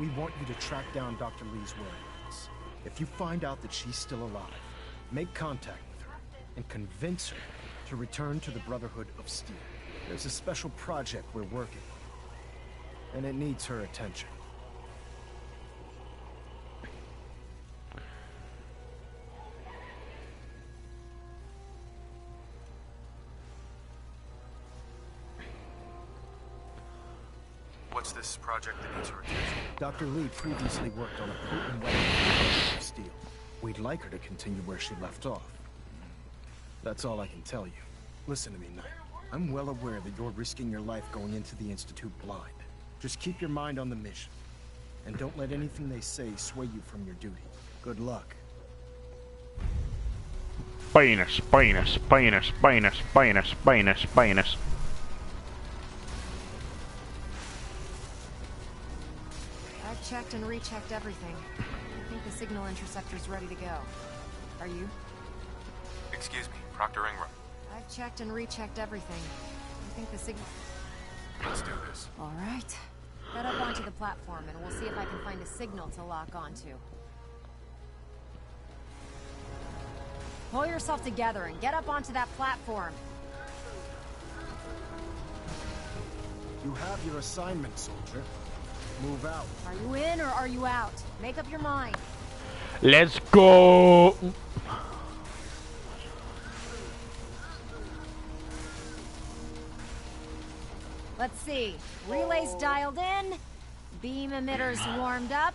[SPEAKER 16] we want you to track down Dr. Lee's whereabouts. If you find out that she's still alive, make contact with her and convince her to return to the Brotherhood of Steel. There's a special project we're working on, and it needs her attention.
[SPEAKER 7] What's this project that needs her attention?
[SPEAKER 16] Dr. Lee previously worked on a potent weapon for the Brotherhood of Steel. We'd like her to continue where she left off. That's all I can tell you. Listen to me, Knight. I'm well aware that you're risking your life going into the Institute blind. Just keep your mind on the mission. And don't let anything they say sway you from your duty. Good luck.
[SPEAKER 1] Penis, penis, penis, penis, penis, penis, penis.
[SPEAKER 20] I've checked and rechecked everything. I think the signal interceptor's ready to go. Are you?
[SPEAKER 7] Excuse me, Proctor Ingram.
[SPEAKER 20] I've checked and rechecked everything. I think the signal...
[SPEAKER 7] Let's do this.
[SPEAKER 20] All right. Get up onto the platform and we'll see if I can find a signal to lock onto. Pull yourself together and get up onto that platform.
[SPEAKER 16] You have your assignment, soldier. Move out.
[SPEAKER 20] Are you in or are you out? Make up your mind.
[SPEAKER 1] Let's go.
[SPEAKER 20] Let's see. Relays dialed in. Beam emitters warmed up.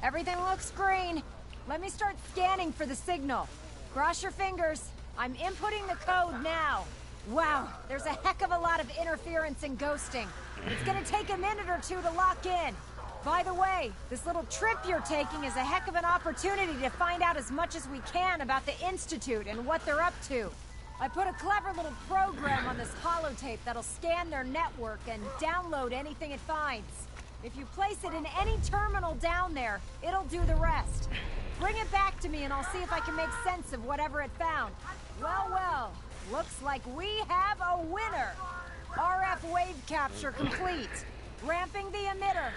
[SPEAKER 20] Everything looks green. Let me start scanning for the signal. Cross your fingers. I'm inputting the code now. Wow, there's a heck of a lot of interference and ghosting. It's gonna take a minute or two to lock in. By the way, this little trip you're taking is a heck of an opportunity to find out as much as we can about the Institute and what they're up to. I put a clever little program on this holotape that'll scan their network and download anything it finds. If you place it in any terminal down there, it'll do the rest. Bring it back to me and I'll see if I can make sense of whatever it found. Well, well, looks like we have a winner. RF wave capture complete. Ramping the emitter.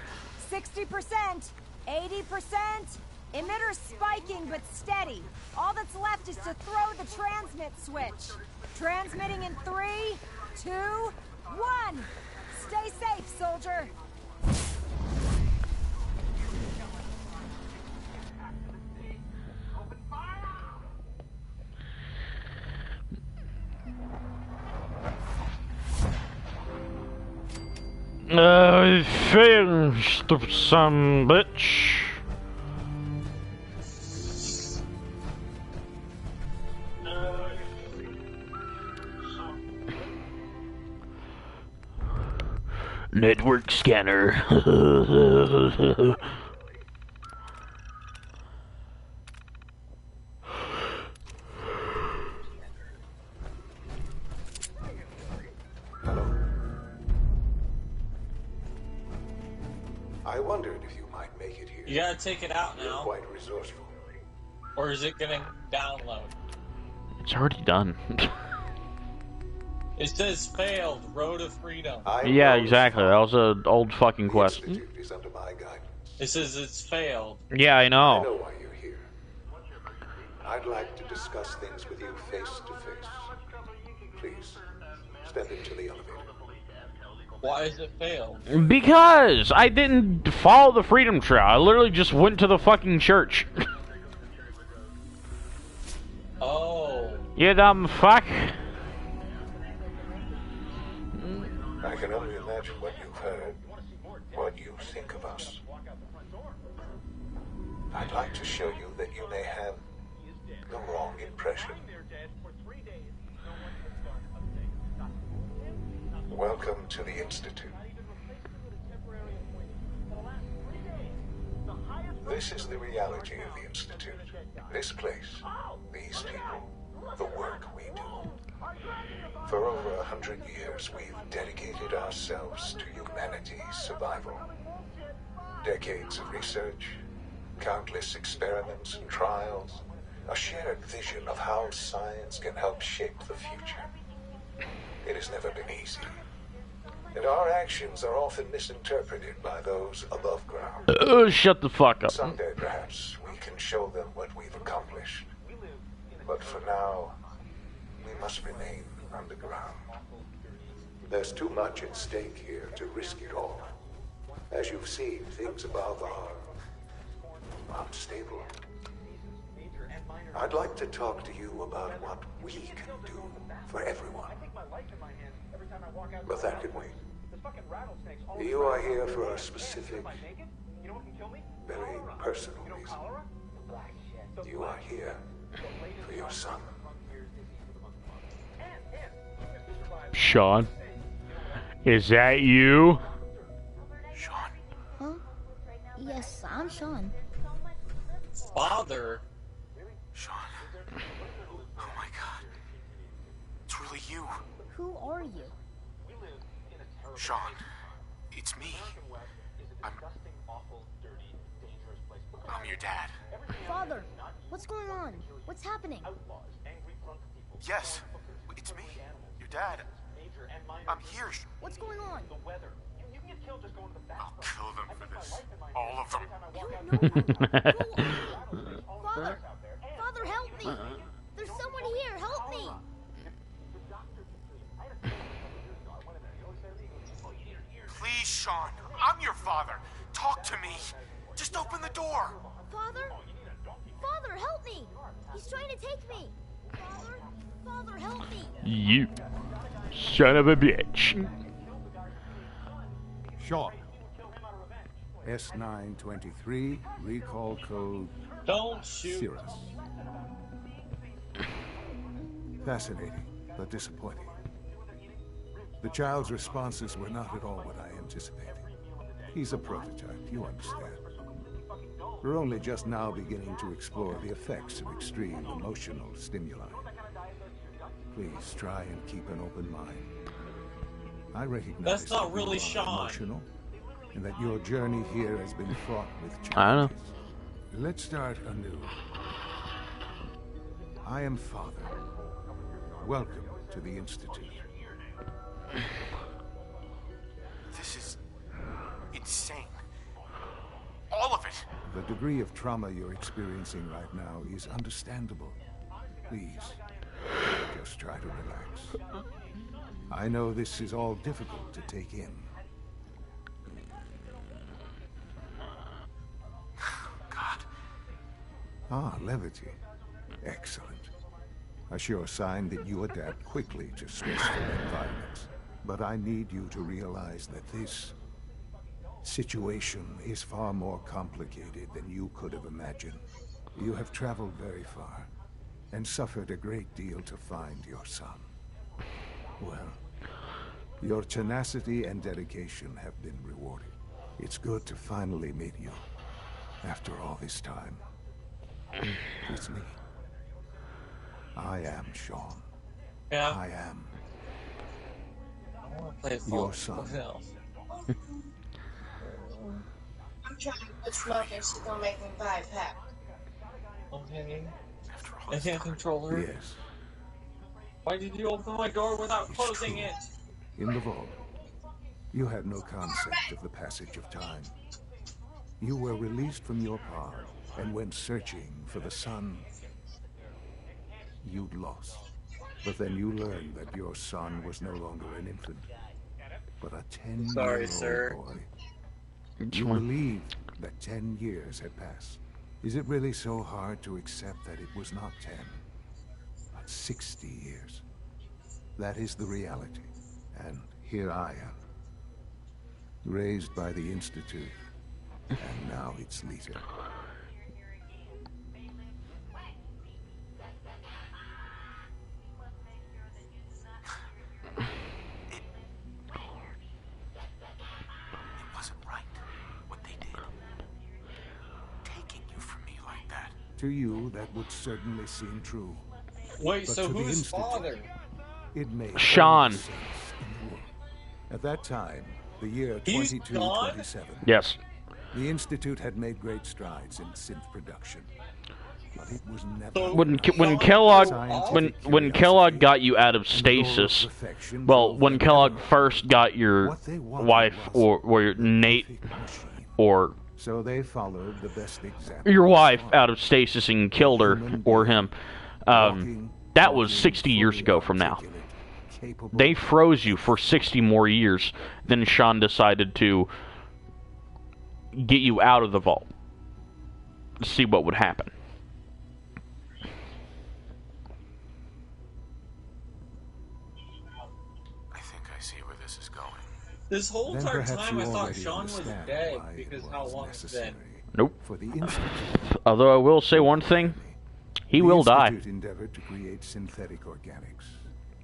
[SPEAKER 20] 60%, 80%. Emitter spiking but steady. All that's left is to throw the transmit switch. Transmitting in 3, 2, 1. Stay safe, soldier.
[SPEAKER 1] I finished some bitch. Network scanner.
[SPEAKER 13] I wondered if you might make it here.
[SPEAKER 2] You gotta take it out
[SPEAKER 13] You're
[SPEAKER 2] now.
[SPEAKER 13] quite resourceful.
[SPEAKER 2] Or is it gonna download?
[SPEAKER 1] It's already done.
[SPEAKER 2] It says failed. Road of Freedom.
[SPEAKER 1] Yeah, exactly. That was an old fucking quest.
[SPEAKER 13] Is under my guidance.
[SPEAKER 2] It says it's failed.
[SPEAKER 1] Yeah, I
[SPEAKER 13] I know
[SPEAKER 1] know.
[SPEAKER 13] why you're here. I'd like to discuss things with you face to face. Please, step into the elevator.
[SPEAKER 2] Why is it failed?
[SPEAKER 1] Because I didn't follow the Freedom Trail. I literally just went to the fucking church.
[SPEAKER 2] Oh.
[SPEAKER 1] You dumb fuck.
[SPEAKER 13] I can only imagine what you've heard, what you think of us. I'd like to show you that you may have the wrong impression. Welcome to the Institute. This is the reality of the Institute. This place, these people, the work we do. For over 100 years, we've dedicated ourselves to humanity's survival. Decades of research, countless experiments and trials, a shared vision of how science can help shape the future. It has never been easy. And our actions are often misinterpreted by those above ground.
[SPEAKER 1] Shut the fuck up.
[SPEAKER 13] Someday, perhaps, we can show them what we've accomplished. But for now, we must remain underground. There's too much at stake here to risk it all. As you've seen, things above are unstable. I'd like to talk to you about what we can do for everyone. But that can wait. You are here for a specific, very personal reason. You are here for your son.
[SPEAKER 1] Sean? Is that you?
[SPEAKER 13] Sean.
[SPEAKER 6] Huh? Yes, I'm Sean.
[SPEAKER 2] Father?
[SPEAKER 13] Sean. Oh my god. It's really you.
[SPEAKER 6] Who are you?
[SPEAKER 13] Sean. It's me. I'm your dad.
[SPEAKER 6] Father, what's going on? What's happening?
[SPEAKER 13] Yes, it's me. Your dad. I'm here.
[SPEAKER 6] What's going on?
[SPEAKER 13] I'll kill them for this. All of them.
[SPEAKER 6] Father! Father, help me! There's someone here! Help me!
[SPEAKER 13] Please, Sean. I'm your father. Talk to me. Just open the door.
[SPEAKER 6] Father? Father, help me! He's trying to take me! Father? Father, help me!
[SPEAKER 1] You son of a bitch.
[SPEAKER 21] Sean. S923, recall code...
[SPEAKER 2] Don't shoot.
[SPEAKER 21] Cirrus. Fascinating, but disappointing. The child's responses were not at all what I anticipated. He's a prototype, you understand. We're only just now beginning to explore the effects of extreme emotional stimuli. Please try and keep an open mind. I recognize
[SPEAKER 2] That's not
[SPEAKER 21] that
[SPEAKER 2] really
[SPEAKER 21] you are
[SPEAKER 2] Sean.
[SPEAKER 21] emotional, and that your journey here has been fraught with challenges.
[SPEAKER 1] I know.
[SPEAKER 21] Let's start anew. I am Father. Welcome to the Institute.
[SPEAKER 13] This is insane. All of it.
[SPEAKER 21] The degree of trauma you're experiencing right now is understandable. Please, just try to relax. I know this is all difficult to take in. Ah, levity. Excellent. A sure sign that you adapt quickly to stressful environments. But I need you to realize that this situation is far more complicated than you could have imagined. You have traveled very far and suffered a great deal to find your son. Well, your tenacity and dedication have been rewarded. It's good to finally meet you after all this time. It's me. I am Sean.
[SPEAKER 2] Yeah.
[SPEAKER 21] I am
[SPEAKER 2] I want to play
[SPEAKER 21] your son.
[SPEAKER 9] I'm trying to quit smoking. She's gonna make me buy a pack.
[SPEAKER 2] Okay. I can't control her.
[SPEAKER 21] Yes.
[SPEAKER 2] Why did you open my door without closing it?
[SPEAKER 21] In the vault, you had no concept of the passage of time. You were released from your pod and went searching for the son you'd lost. But then you learned that your son was no longer an infant, but a 10-year-old boy. You believed that 10 years had passed. Is it really so hard to accept that it was not 10, but 60 years? That is the reality. And here I am, raised by the Institute, and now its leader. To you, that would certainly seem true.
[SPEAKER 2] Wait,
[SPEAKER 21] but
[SPEAKER 2] so
[SPEAKER 21] to
[SPEAKER 2] who's
[SPEAKER 21] the
[SPEAKER 2] father?
[SPEAKER 21] It made
[SPEAKER 1] Sean.
[SPEAKER 21] sense in the world. At that time, the year 2227.
[SPEAKER 1] Yes.
[SPEAKER 21] The Institute had made great strides in synth production, but it was never.
[SPEAKER 1] When Kellogg got you out of stasis, well, when Kellogg first got your wife or Nate or
[SPEAKER 21] so they followed the best example.
[SPEAKER 1] Your wife out of stasis and killed her or him. That was 60 years ago from now. They froze you for 60 more years. Then Sean decided to get you out of the vault to see what would happen.
[SPEAKER 7] I think I see where this is going.
[SPEAKER 2] This whole entire time I thought Sean was dead because how long it's been.
[SPEAKER 1] Nope. Although I will say one thing, he will die.
[SPEAKER 21] Endeavored to create synthetic organics.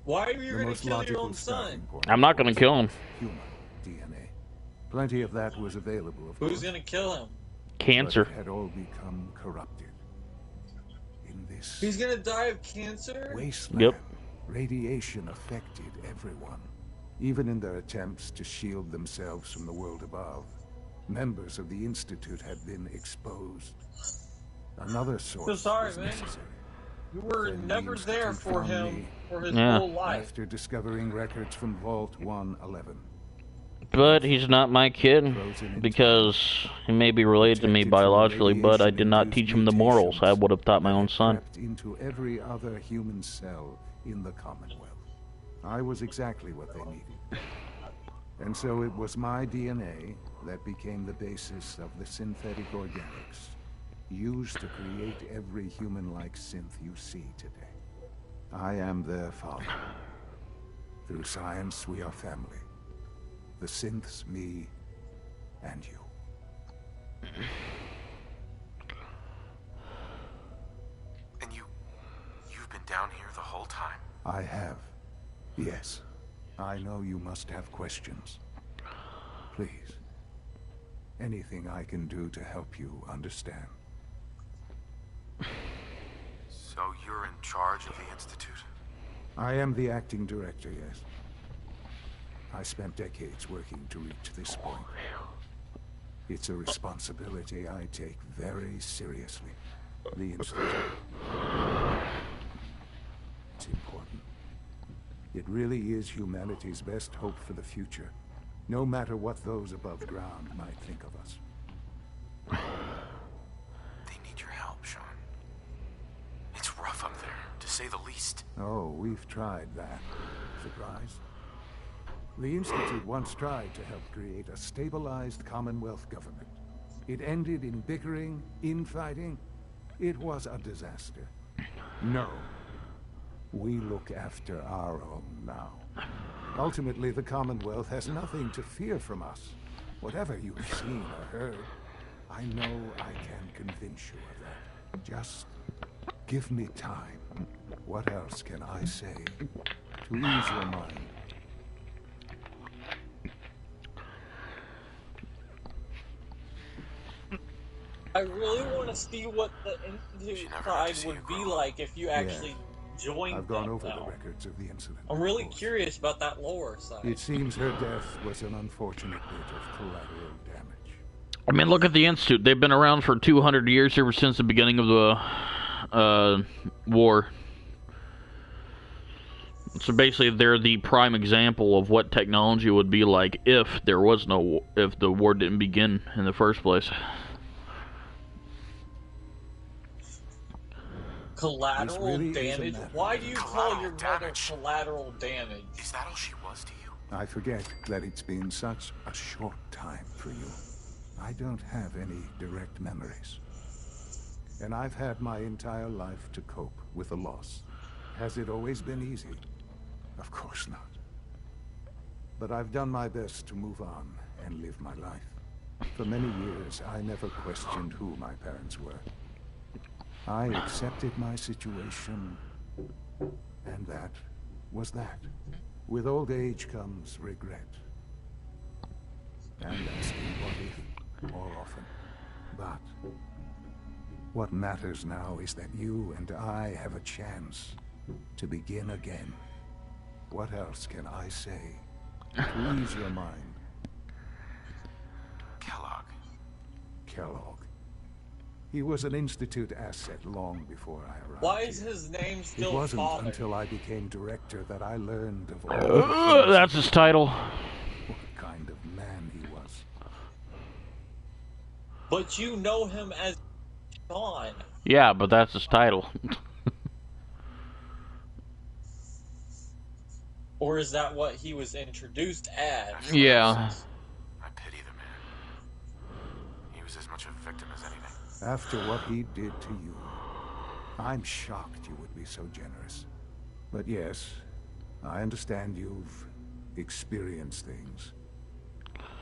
[SPEAKER 2] Why are you going to kill your own son?
[SPEAKER 1] I'm not going to kill him.
[SPEAKER 21] Human DNA. Plenty of that was available, of
[SPEAKER 2] Who's going to kill him?
[SPEAKER 1] Cancer.
[SPEAKER 21] But it had all become corrupted. In this
[SPEAKER 2] He's going to die of cancer?
[SPEAKER 21] wasteland,
[SPEAKER 1] Yep.
[SPEAKER 21] Radiation affected everyone. Even in their attempts to shield themselves from the world above, members of the Institute had been exposed. Another source
[SPEAKER 2] So sorry,
[SPEAKER 21] was
[SPEAKER 2] man.
[SPEAKER 21] necessary.
[SPEAKER 2] You were
[SPEAKER 21] Then
[SPEAKER 2] never
[SPEAKER 21] the
[SPEAKER 2] there
[SPEAKER 21] Institute
[SPEAKER 2] for
[SPEAKER 21] found
[SPEAKER 2] him
[SPEAKER 21] me
[SPEAKER 2] for his whole life.
[SPEAKER 21] after discovering records from Vault 111.
[SPEAKER 1] But he's not my kid because he may be related to me biologically, but I did not teach him the morals I would have taught my own son.
[SPEAKER 21] Into every other human cell in the Commonwealth. I was exactly what they needed. And so it was my DNA that became the basis of the synthetic organics used to create every human-like synth you see today. I am their father. Through science, we are family. The synths, me, and you.
[SPEAKER 7] And you've been down here the whole time?
[SPEAKER 21] I have. Yes. I know you must have questions. Please. Anything I can do to help you understand.
[SPEAKER 7] So you're in charge of the Institute?
[SPEAKER 21] I am the acting director, yes. I spent decades working to reach this point. It's a responsibility I take very seriously. The Institute. It's important. It really is humanity's best hope for the future, no matter what those above ground might think of us.
[SPEAKER 7] They need your help, Sean. It's rough up there, to say the least.
[SPEAKER 21] Oh, we've tried that. Surprise? The Institute once tried to help create a stabilized Commonwealth government. It ended in bickering, infighting, It was a disaster. No. We look after our own now. Ultimately, the Commonwealth has nothing to fear from us. Whatever you've seen or heard, I know I can convince you of that. Just give me time. What else can I say to ease your mind?
[SPEAKER 2] I really want to see what the Institute side would be like if you actually joined
[SPEAKER 21] I've gone
[SPEAKER 2] them,
[SPEAKER 21] over
[SPEAKER 2] though.
[SPEAKER 21] the records of the incident.
[SPEAKER 2] I'm really curious about that lore side.
[SPEAKER 21] It seems her death was an unfortunate bit of collateral damage.
[SPEAKER 1] I mean, look at the Institute. They've been around for 200 years, ever since the beginning of the war. So basically, they're the prime example of what technology would be like if there was no, if the war didn't begin in the first place.
[SPEAKER 2] Collateral
[SPEAKER 21] really
[SPEAKER 2] damage? Why do you call your mother collateral damage?
[SPEAKER 7] Is that all she was to you?
[SPEAKER 21] I forget that it's been such a short time for you. I don't have any direct memories. And I've had my entire life to cope with the loss. Has it always been easy? Of course not. But I've done my best to move on and live my life. For many years, I never questioned who my parents were. I accepted my situation, and that was that. With old age comes regret. And asking what if more often. But what matters now is that you and I have a chance to begin again. What else can I say to ease your mind? Kellogg. He was an Institute asset long before I arrived.
[SPEAKER 2] Why is his name still
[SPEAKER 21] It wasn't
[SPEAKER 2] Father?
[SPEAKER 21] until I became director that I learned of all
[SPEAKER 1] That's his title.
[SPEAKER 21] what kind of man he was.
[SPEAKER 2] But you know him as Sean.
[SPEAKER 1] Yeah, but that's his title.
[SPEAKER 2] Or is that what he was introduced as?
[SPEAKER 1] Yeah.
[SPEAKER 7] I pity the man. He was as much a victim as anything.
[SPEAKER 21] After what he did to you, I'm shocked you would be so generous. But yes, I understand you've experienced things.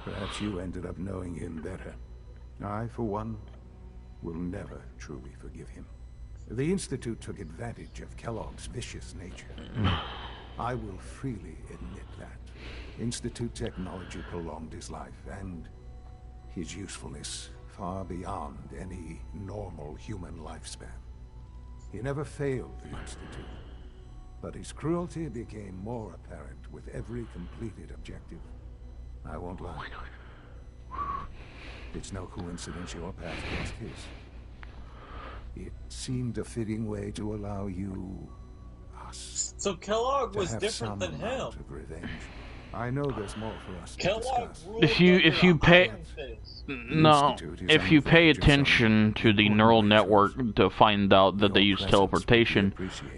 [SPEAKER 21] Perhaps you ended up knowing him better. I, for one, will never truly forgive him. The Institute took advantage of Kellogg's vicious nature. I will freely admit that. Institute technology prolonged his life, and his usefulness far beyond any normal human lifespan. He never failed the Institute, but his cruelty became more apparent with every completed objective. I won't lie. It's no coincidence your path crossed his. It seemed a fitting way to allow you, us,
[SPEAKER 2] So Kellogg
[SPEAKER 21] to
[SPEAKER 2] was
[SPEAKER 21] have
[SPEAKER 2] different
[SPEAKER 21] some
[SPEAKER 2] than him.
[SPEAKER 21] amount of revenge. I know there's more for us to
[SPEAKER 2] Kellogg
[SPEAKER 21] discuss.
[SPEAKER 2] ruled
[SPEAKER 1] If you pay, no,
[SPEAKER 21] Institute is
[SPEAKER 1] if
[SPEAKER 21] on
[SPEAKER 1] you
[SPEAKER 21] the
[SPEAKER 1] pay
[SPEAKER 21] verge of
[SPEAKER 1] attention to the neural network to find out that they use teleportation,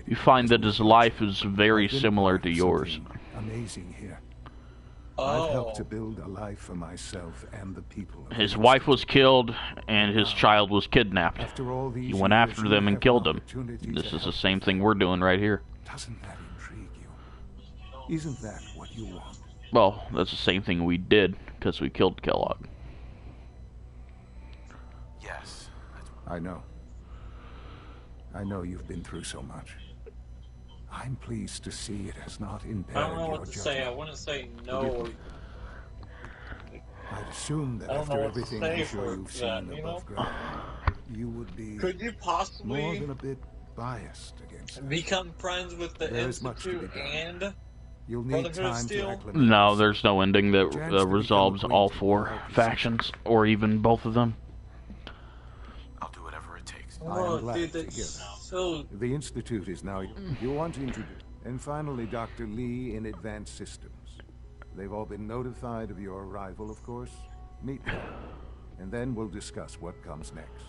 [SPEAKER 1] you find that his life is very similar to yours.
[SPEAKER 21] Amazing here. I've helped to build a life for myself and the people. of
[SPEAKER 1] His
[SPEAKER 21] the
[SPEAKER 1] wife was killed, and his child was kidnapped.
[SPEAKER 21] After all these
[SPEAKER 1] He went
[SPEAKER 21] years,
[SPEAKER 1] after
[SPEAKER 21] you
[SPEAKER 1] them and
[SPEAKER 21] have
[SPEAKER 1] killed
[SPEAKER 21] an
[SPEAKER 1] them.
[SPEAKER 21] opportunity
[SPEAKER 1] This
[SPEAKER 21] to
[SPEAKER 1] is the
[SPEAKER 21] help
[SPEAKER 1] same thing we're doing right here.
[SPEAKER 21] Doesn't that intrigue you? Isn't that what you want?
[SPEAKER 1] Well, that's the same thing we did, because we killed Kellogg.
[SPEAKER 7] Yes.
[SPEAKER 21] I know. I know you've been through so much. I'm pleased to see it has not impaired
[SPEAKER 2] I don't know
[SPEAKER 21] your
[SPEAKER 2] what to say. I
[SPEAKER 21] judgment.
[SPEAKER 2] want to say no. Or
[SPEAKER 21] I'd assume that
[SPEAKER 2] I don't know
[SPEAKER 21] after
[SPEAKER 2] what to
[SPEAKER 21] everything
[SPEAKER 2] say
[SPEAKER 21] I'm sure
[SPEAKER 2] for
[SPEAKER 21] you've
[SPEAKER 2] that,
[SPEAKER 21] seen
[SPEAKER 2] you
[SPEAKER 21] above
[SPEAKER 2] know?
[SPEAKER 21] ground, you would be
[SPEAKER 2] Could you possibly
[SPEAKER 21] more than a bit biased against it.
[SPEAKER 2] become friends with the
[SPEAKER 21] There is much to be
[SPEAKER 2] Institute
[SPEAKER 21] done.
[SPEAKER 2] and
[SPEAKER 21] You'll need
[SPEAKER 2] Brotherhood of
[SPEAKER 21] time to
[SPEAKER 2] Steel?
[SPEAKER 21] acclimate.
[SPEAKER 1] No, there's no ending that
[SPEAKER 21] Chance to become
[SPEAKER 1] resolves all
[SPEAKER 21] acquainted
[SPEAKER 1] four
[SPEAKER 21] with our
[SPEAKER 1] factions, or even both of them.
[SPEAKER 7] I'll do whatever it takes.
[SPEAKER 21] I am
[SPEAKER 2] Oh,
[SPEAKER 21] glad
[SPEAKER 2] dude,
[SPEAKER 21] to hear
[SPEAKER 2] that's
[SPEAKER 21] that.
[SPEAKER 2] so.
[SPEAKER 21] The Institute is now you want to introduce. And finally, Dr. Lee in Advanced Systems. They've all been notified of your arrival, of course. Meet them, and then we'll discuss what comes next.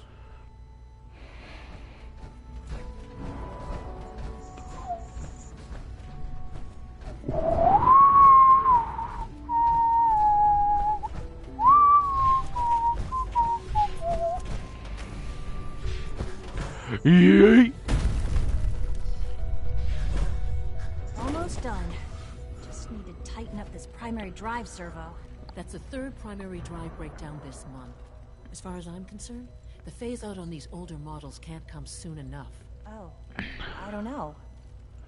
[SPEAKER 1] Yay!
[SPEAKER 6] Almost done. Just need to tighten up this primary drive servo.
[SPEAKER 10] That's the third primary drive breakdown this month. As far as I'm concerned, the phase out on these older models can't come soon enough.
[SPEAKER 6] Oh, I don't know.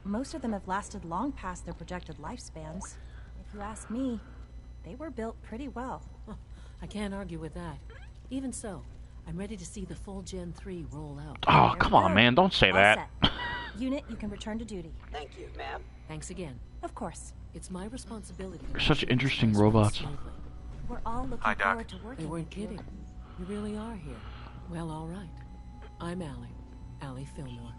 [SPEAKER 6] Most of them have lasted long past their projected lifespans. If you ask me, they were built pretty well.
[SPEAKER 10] I can't argue with that. Even so, I'm ready to see the full Gen 3 roll out.
[SPEAKER 1] Oh, come on, man. Don't say that.
[SPEAKER 6] Unit, you can return to duty.
[SPEAKER 3] Thank you, ma'am.
[SPEAKER 10] Thanks again.
[SPEAKER 6] Of course.
[SPEAKER 10] It's my responsibility.
[SPEAKER 1] They're such interesting robots.
[SPEAKER 6] We're all looking
[SPEAKER 18] Hi, Doc.
[SPEAKER 6] forward to working
[SPEAKER 10] They weren't
[SPEAKER 6] with you.
[SPEAKER 10] kidding. You really are here. Well, all right. I'm Allie Fillmore.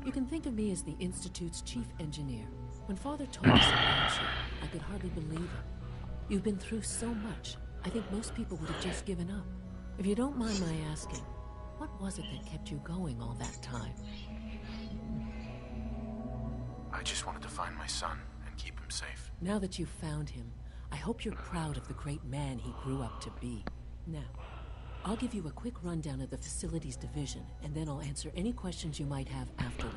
[SPEAKER 10] You can think of me as the Institute's chief engineer. When Father told us about you, I could hardly believe it. You've been through so much, I think most people would have just given up. If you don't mind my asking, what was it that kept you going all that time?
[SPEAKER 7] I just wanted to find my son and keep him safe.
[SPEAKER 10] Now that you've found him, I hope you're proud of the great man he grew up to be. Now, I'll give you a quick rundown of the facilities division, and then I'll answer any questions you might have afterward.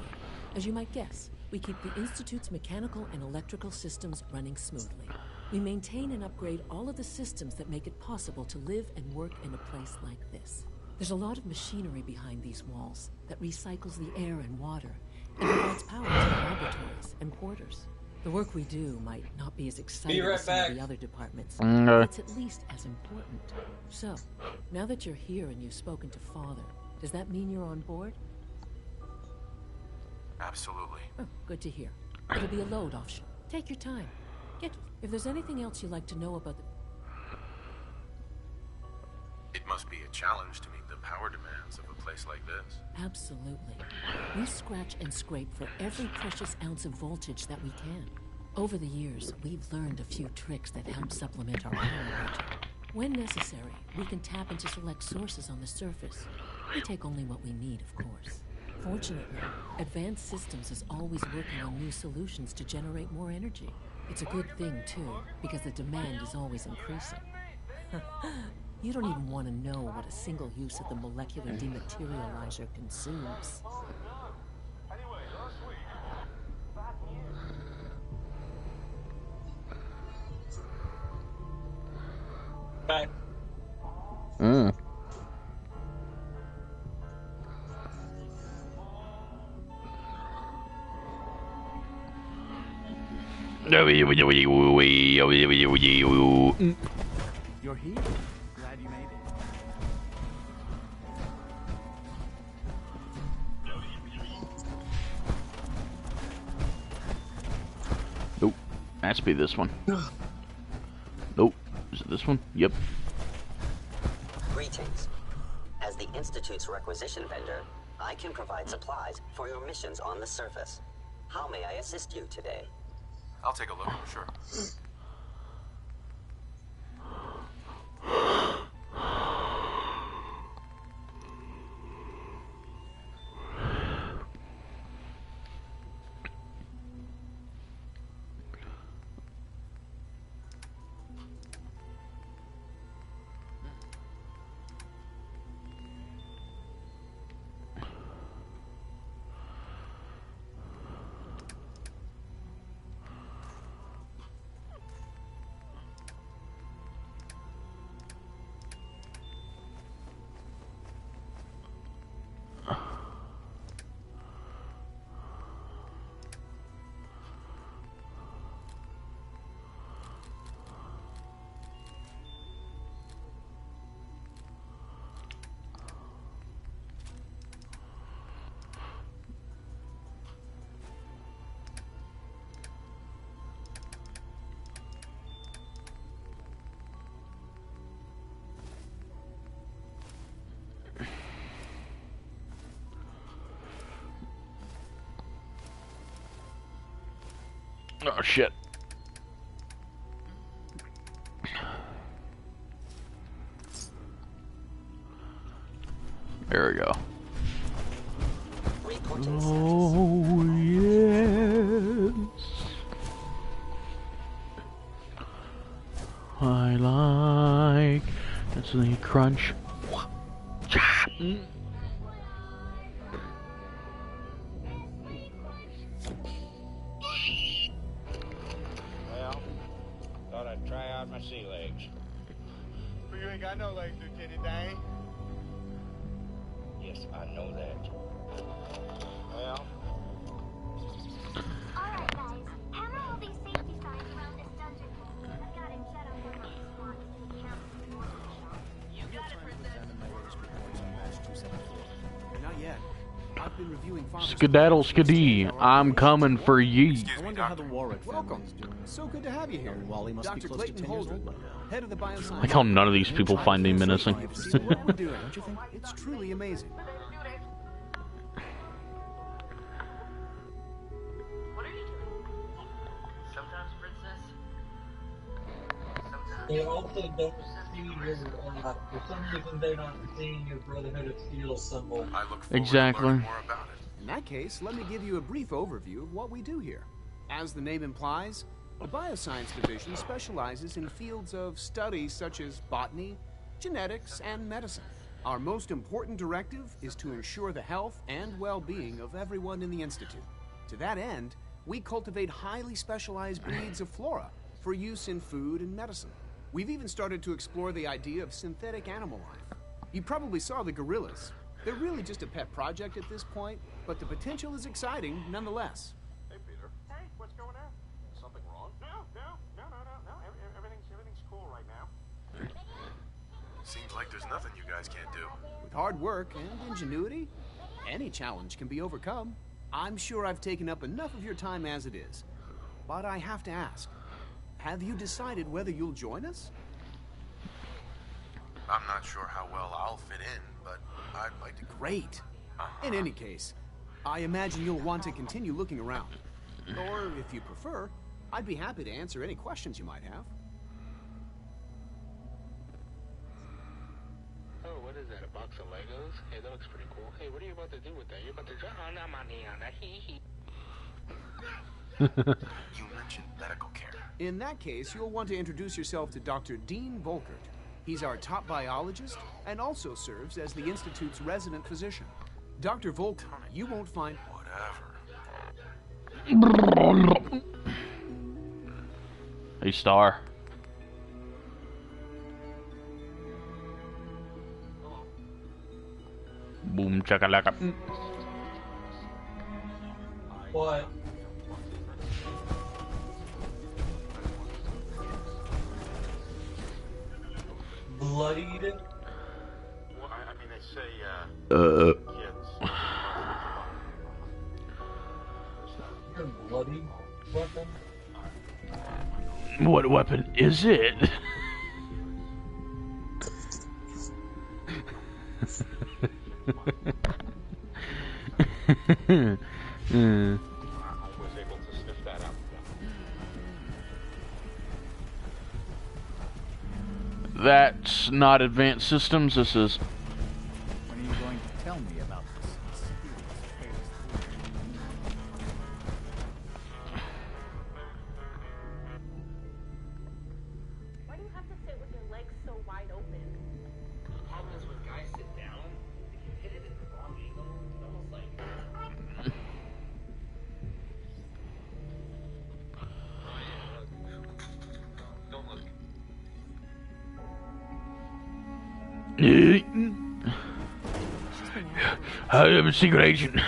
[SPEAKER 10] As you might guess, we keep the Institute's mechanical and electrical systems running smoothly. We maintain and upgrade all of the systems that make it possible to live and work in a place like this. There's a lot of machinery behind these walls that recycles the air and water and provides power to the laboratories and quarters. The work we do might not be as exciting as some of the other departments, but it's at least as important. So, now that you're here and you've spoken to Father, does that mean you're on board?
[SPEAKER 7] Absolutely.
[SPEAKER 10] Oh, good to hear. It'll be a load off. Take your time. If there's anything else you'd like to know about the...
[SPEAKER 7] It must be a challenge to meet the power demands of a place like this.
[SPEAKER 10] Absolutely. We scratch and scrape for every precious ounce of voltage that we can. Over the years, we've learned a few tricks that help supplement our power rating. When necessary, we can tap into select sources on the surface. We take only what we need, of course. Fortunately, Advanced Systems is always working on new solutions to generate more energy. It's a good thing, too, because the demand is always increasing. You don't even want to know what a single use of the molecular dematerializer consumes.
[SPEAKER 2] Bye.
[SPEAKER 11] You're here? Glad you made it.
[SPEAKER 1] Nope. Has to be this one. Nope. Is it this one? Yep.
[SPEAKER 3] Greetings. As the Institute's requisition vendor, I can provide supplies for your missions on the surface. How may I assist you today?
[SPEAKER 7] I'll take a look, sure.
[SPEAKER 1] Oh, shit. There we go. Oh, yes. I like... That's the crunch.
[SPEAKER 5] ain't got no legs, Lieutenant Dane.
[SPEAKER 12] Yes, I know that.
[SPEAKER 5] Well.
[SPEAKER 8] Alright, guys. Hammer all these safety signs around this dungeon. I've got it set up where my response to the camera.
[SPEAKER 16] You got it, Princess. My latest reports on match 274. Not yet. I've been reviewing Father's
[SPEAKER 1] Skedaddle skidee, I'm coming for ye.
[SPEAKER 16] I wonder how the Warwick family is doing. So good to have you here. Wally must Dr. be close Clayton to 10 years old by now. Head of the bioscience.
[SPEAKER 1] Like how none of these people find me menacing.
[SPEAKER 16] See what we're doing, don't you think? It's truly amazing.
[SPEAKER 15] What are you doing? Sometimes, Princess. Sometimes.
[SPEAKER 2] They also don't see your, for some reason they're not seeing your Brotherhood of Steel symbol.
[SPEAKER 7] I look forward
[SPEAKER 1] Exactly.
[SPEAKER 7] to learning more about it.
[SPEAKER 16] In that case, let me give you a brief overview of what we do here. As the name implies, the Bioscience Division specializes in fields of study such as botany, genetics, and medicine. Our most important directive is to ensure the health and well-being of everyone in the Institute. To that end, we cultivate highly specialized breeds of flora for use in food and medicine. We've even started to explore the idea of synthetic animal life. You probably saw the gorillas. They're really just a pet project at this point, but the potential is exciting nonetheless.
[SPEAKER 5] Hey, Peter. Hey, what's going on? Something wrong? No. Everything's cool right now.
[SPEAKER 7] Seems like there's nothing you guys can't do.
[SPEAKER 16] With hard work and ingenuity, any challenge can be overcome. I'm sure I've taken up enough of your time as it is. But I have to ask, have you decided whether you'll join us?
[SPEAKER 7] I'm not sure how well I'll fit in, but I'd like to.
[SPEAKER 16] Great. In any case, I imagine you'll want to continue looking around. Or, if you prefer, I'd be happy to answer any questions you might have.
[SPEAKER 17] Oh, what is that? A box of Legos? Hey, that looks pretty cool. Hey, what are you about to do with that? You're about to draw on that money on that.
[SPEAKER 7] You mentioned medical care.
[SPEAKER 16] In that case, you'll want to introduce yourself to Dr. Dean Volkert. He's our top biologist and also serves as the Institute's resident physician. Dr. Volkert, you won't find...
[SPEAKER 7] Whatever.
[SPEAKER 1] Hey, Star. Boom chakalaka.
[SPEAKER 2] What? Bloodied?
[SPEAKER 5] Well, I mean, they say, kids.
[SPEAKER 2] Your bloody weapon?
[SPEAKER 1] What weapon is it?
[SPEAKER 5] I was able to sniff that out.
[SPEAKER 1] That's not advanced systems, this is...
[SPEAKER 22] When are you going to tell me about this?
[SPEAKER 23] Why do you have to sit with your legs so wide open?
[SPEAKER 15] The problem is when guys sit down, if you hit it at the wrong angle, it's almost like... Don't look.
[SPEAKER 1] I am a secret agent.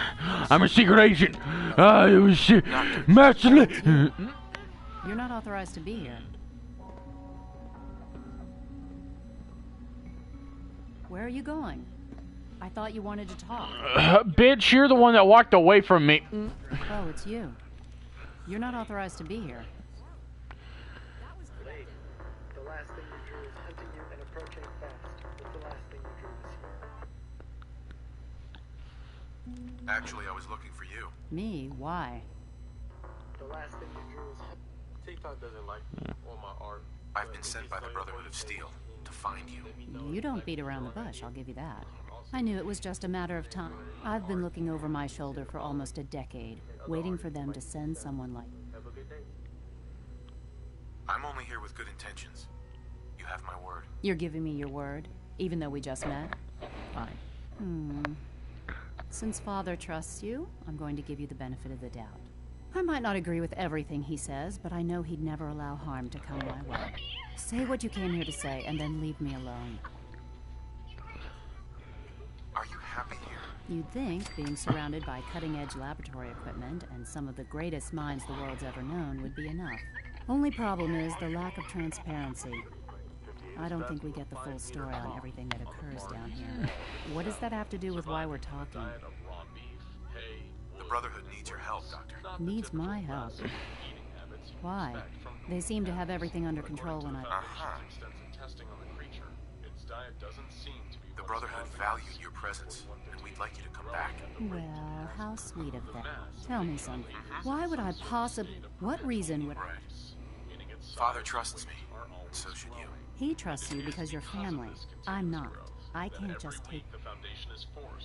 [SPEAKER 1] I'm a secret agent. I am a Master.
[SPEAKER 24] You're not authorized to be here. Where are you going? I thought you wanted to talk.
[SPEAKER 1] Bitch, you're the one that walked away from me.
[SPEAKER 24] Oh, it's you. You're not authorized to be here.
[SPEAKER 17] The last thing you drew is hunting you and approaching fast. What's the last thing you drew this year?
[SPEAKER 7] Actually, I was looking for you.
[SPEAKER 24] Me? Why?
[SPEAKER 17] The last thing you drew is
[SPEAKER 5] TikTok doesn't like me or my art.
[SPEAKER 7] I've been sent by the Brotherhood of Steel to find you.
[SPEAKER 24] You don't beat around the bush, I'll give you that. I knew it was just a matter of time. I've been looking over my shoulder for almost a decade, waiting for them to send someone like you.
[SPEAKER 5] Have a good day.
[SPEAKER 7] I'm only here with good intentions. You have my word.
[SPEAKER 24] You're giving me your word, even though we just met? Fine. Since Father trusts you, I'm going to give you the benefit of the doubt. I might not agree with everything he says, but I know he'd never allow harm to come my way. Say what you came here to say, and then leave me alone.
[SPEAKER 7] Are you happy here?
[SPEAKER 24] You'd think being surrounded by cutting-edge laboratory equipment and some of the greatest minds the world's ever known would be enough. Only problem is the lack of transparency. I don't think we get the full story on everything that occurs down here. What does that have to do with why we're talking?
[SPEAKER 7] The Brotherhood needs your help, Doctor.
[SPEAKER 24] Needs my help. Why? They seem to have everything under control when I...
[SPEAKER 7] The Brotherhood valued your presence, and we'd like you to come back.
[SPEAKER 24] Well, how sweet of them. Tell me something. Why would I possibly... What reason would...
[SPEAKER 7] Father trusts me, and so should you.
[SPEAKER 24] He trusts you because you're family. I'm not. I can't just take...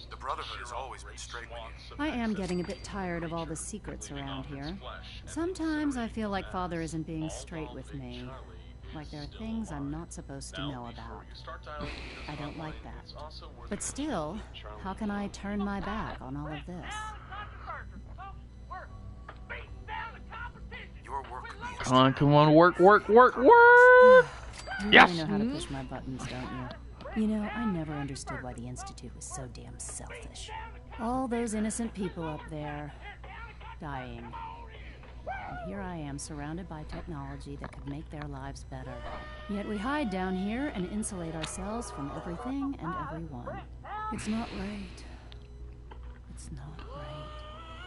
[SPEAKER 7] The Brotherhood has always been straight with you.
[SPEAKER 24] I am getting a bit tired of all the secrets around here. Sometimes I feel like Father isn't being straight with me. Like there are things I'm not supposed to know about. I don't like that. But still, how can I turn my back on all of this?
[SPEAKER 7] Your work could be...
[SPEAKER 1] Come on, work!
[SPEAKER 24] You
[SPEAKER 1] Yes!
[SPEAKER 24] really know how to push my buttons, don't you? You know, I never understood why the Institute was so damn selfish. All those innocent people up there, dying. And here I am, surrounded by technology that could make their lives better. Yet we hide down here and insulate ourselves from everything and everyone. It's not right. It's not right.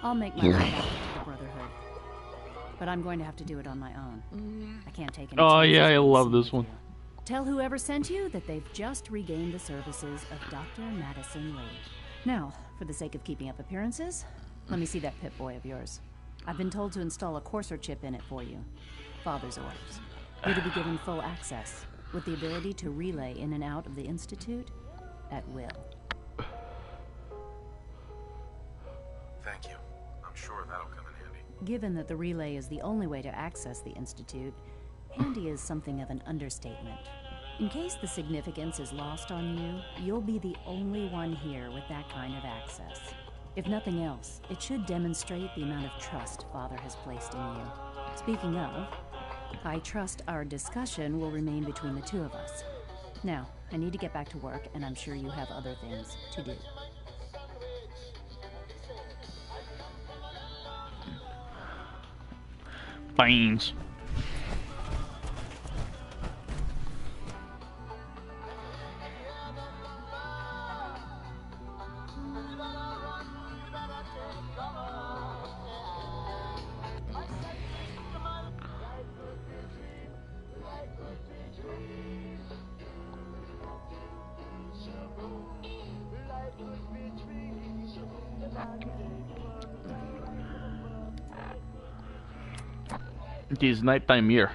[SPEAKER 24] I'll make my way back to the Brotherhood. But I'm going to have to do it on my own. I can't take any
[SPEAKER 1] Oh
[SPEAKER 24] chances
[SPEAKER 1] yeah, I
[SPEAKER 24] with
[SPEAKER 1] love
[SPEAKER 24] you.
[SPEAKER 1] this one.
[SPEAKER 24] Tell whoever sent you that they've just regained the services of Dr. Madison Lee. Now, for the sake of keeping up appearances, let me see that Pip-Boy of yours. I've been told to install a Courser chip in it for you. Father's orders. You're to be given full access, with the ability to relay in and out of the Institute at will.
[SPEAKER 7] Thank you. I'm sure that'll come in handy.
[SPEAKER 24] Given that the relay is the only way to access the Institute, handy is something of an understatement. In case the significance is lost on you, you'll be the only one here with that kind of access. If nothing else, it should demonstrate the amount of trust Father has placed in you. Speaking of, I trust our discussion will remain between the two of us. Now, I need to get back to work, and I'm sure you have other things to do.
[SPEAKER 1] Beans. It is nighttime here.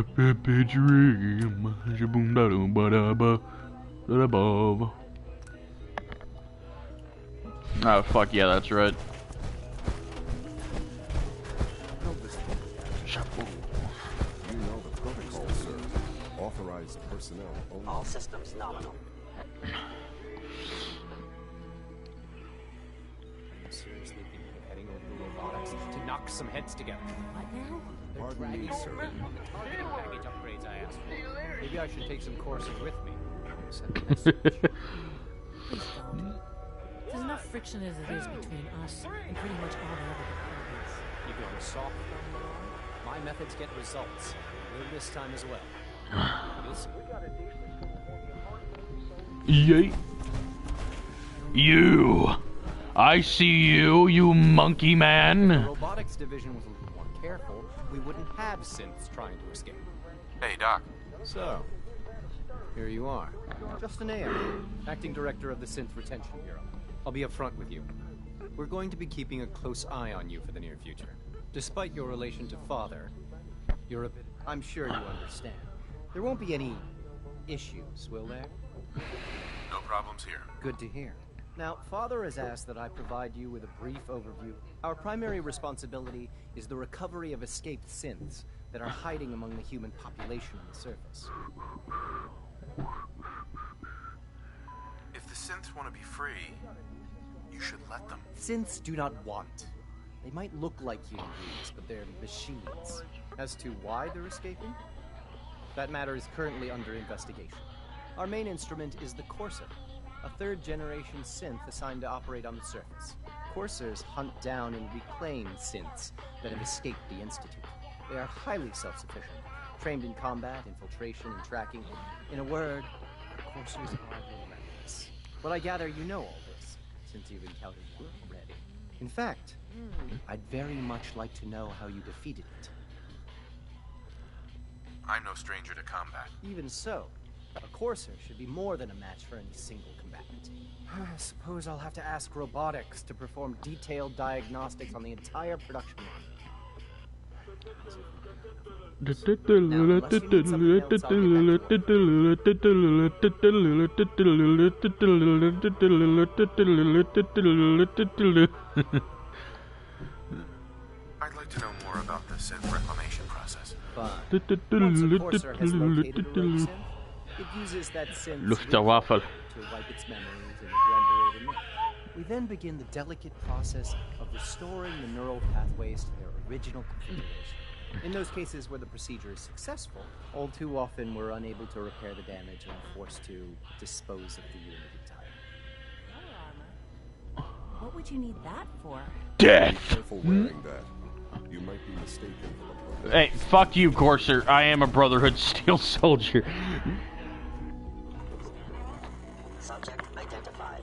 [SPEAKER 1] Happy dream. Oh fuck yeah, that's right.
[SPEAKER 4] You know the protocol, sir. Authorized personnel only.
[SPEAKER 3] All systems nominal.
[SPEAKER 14] Seriously thinking of heading over to robotics to knock some heads together.
[SPEAKER 24] What now?
[SPEAKER 4] Pardon me, sir.
[SPEAKER 14] On the targeting package upgrades I asked for. Maybe I should take some courses with me. Send a message.
[SPEAKER 19] Please don't. There's enough friction as it is between us and pretty much all the other departments.
[SPEAKER 14] You going soft on the line? My methods get results. Will this time as well. You'll see.
[SPEAKER 1] Yay. You. I see you, you monkey man.
[SPEAKER 14] If the robotics division was a little more careful, we wouldn't have synths trying to escape.
[SPEAKER 7] Hey, Doc.
[SPEAKER 14] So, here you are. Justin Ayer, acting director of the Synth Retention Bureau. I'll be upfront with you. We're going to be keeping a close eye on you for the near future. Despite your relation to Father, you're a bit... I'm sure you understand. There won't be any issues, will there?
[SPEAKER 7] No problems here.
[SPEAKER 14] Good to hear. Now, Father has asked that I provide you with a brief overview. Our primary responsibility is the recovery of escaped synths that are hiding among the human population on the surface.
[SPEAKER 7] If the synths want to be free, You should let them.
[SPEAKER 14] Synths do not want. They might look like human beings, but they're machines. As to why they're escaping, that matter is currently under investigation. Our main instrument is the Courser, a third-generation synth assigned to operate on the surface. Coursers hunt down and reclaim synths that have escaped the Institute. They are highly self-sufficient, trained in combat, infiltration, and tracking. In a word, Coursers are relentless. But I gather you know all this, since you've encountered one already. In fact, I'd very much like to know how you defeated it.
[SPEAKER 7] I'm no stranger to combat.
[SPEAKER 14] Even so, a Courser should be more than a match for any single combatant. I suppose I'll have to ask robotics to perform detailed diagnostics on the entire production line.
[SPEAKER 7] I'd like to know more about the synth reclamation process.
[SPEAKER 14] Fine. Once a Courser has located a rogue synth, it uses that synth's
[SPEAKER 1] Luftwaffe.
[SPEAKER 14] to wipe its memories and render it anew. We then begin the delicate process of restoring the neural pathways to their original configuration. In those cases where the procedure is successful, all too often we're unable to repair the damage and are forced to dispose of the unit entirely.
[SPEAKER 6] What would you need that for?
[SPEAKER 1] Death!
[SPEAKER 4] Be careful wearing that. You might be mistaken for a
[SPEAKER 1] Hey, fuck you, Courser. I am a Brotherhood Steel Soldier.
[SPEAKER 3] Subject identified.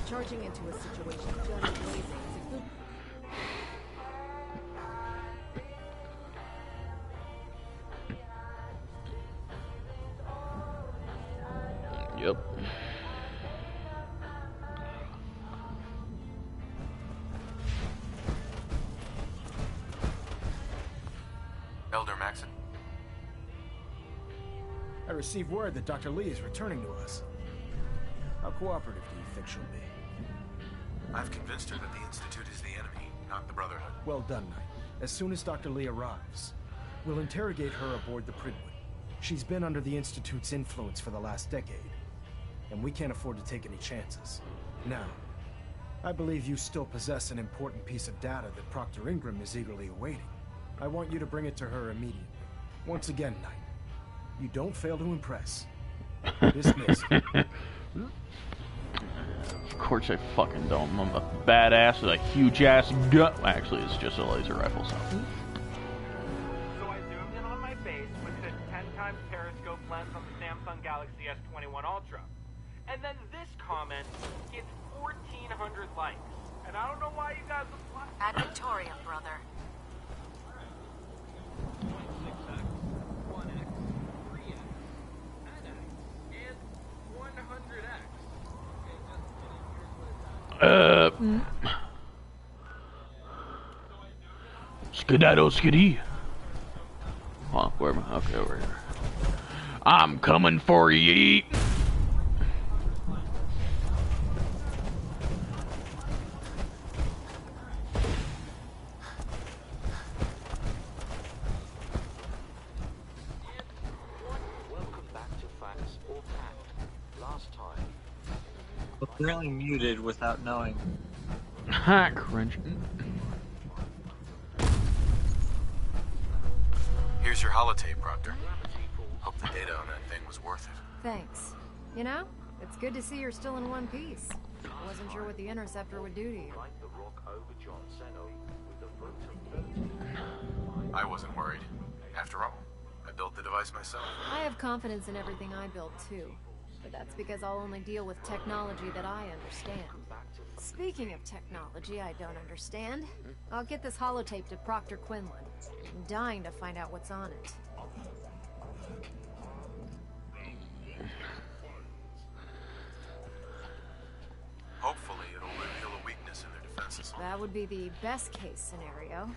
[SPEAKER 9] Charging into a situation just blazing is a good...
[SPEAKER 1] Yep.
[SPEAKER 7] Elder Maxon?
[SPEAKER 16] I received word that Dr. Lee is returning to us. How cooperative do you think she'll be?
[SPEAKER 7] I've convinced her that the Institute is the enemy, not the Brotherhood.
[SPEAKER 16] Well done, Knight. As soon as Dr. Lee arrives, we'll interrogate her aboard the Pridwood. She's been under the Institute's influence for the last decade, and we can't afford to take any chances. Now, I believe you still possess an important piece of data that Proctor Ingram is eagerly awaiting. I want you to bring it to her immediately. Once again, Knight, you don't fail to impress. Dismissed.
[SPEAKER 1] Of course I fucking don't. I'm a badass with a huge ass gun. Actually, it's just a laser rifle, so.
[SPEAKER 15] So I zoomed in on my face with the 10x periscope lens on the Samsung Galaxy S21 Ultra. And then this comment gets 1,400 likes. And I don't know why you guys would like
[SPEAKER 9] At Victoria, brother.
[SPEAKER 15] 6x, 1x, 3x, 10x, and 100x.
[SPEAKER 1] Skedaddle skiddy. Huh, where am I? Okay, over here. I'm coming for ye.
[SPEAKER 2] Welcome back to Facts or Fact. Last time. Apparently muted without knowing.
[SPEAKER 1] Ha, cringe.
[SPEAKER 7] Here's your holotape, Proctor. Hope the data on that thing was worth it.
[SPEAKER 9] Thanks. You know, it's good to see you're still in one piece. I wasn't sure what the Interceptor would do to you.
[SPEAKER 7] I wasn't worried. After all, I built the device myself.
[SPEAKER 9] I have confidence in everything I build too, but that's because I'll only deal with technology that I understand. Speaking of technology I don't understand, I'll get this holotape to Proctor Quinlan. I'm dying to find out what's on it.
[SPEAKER 7] Hopefully it'll reveal a weakness in their defenses.
[SPEAKER 9] That would be the best case scenario.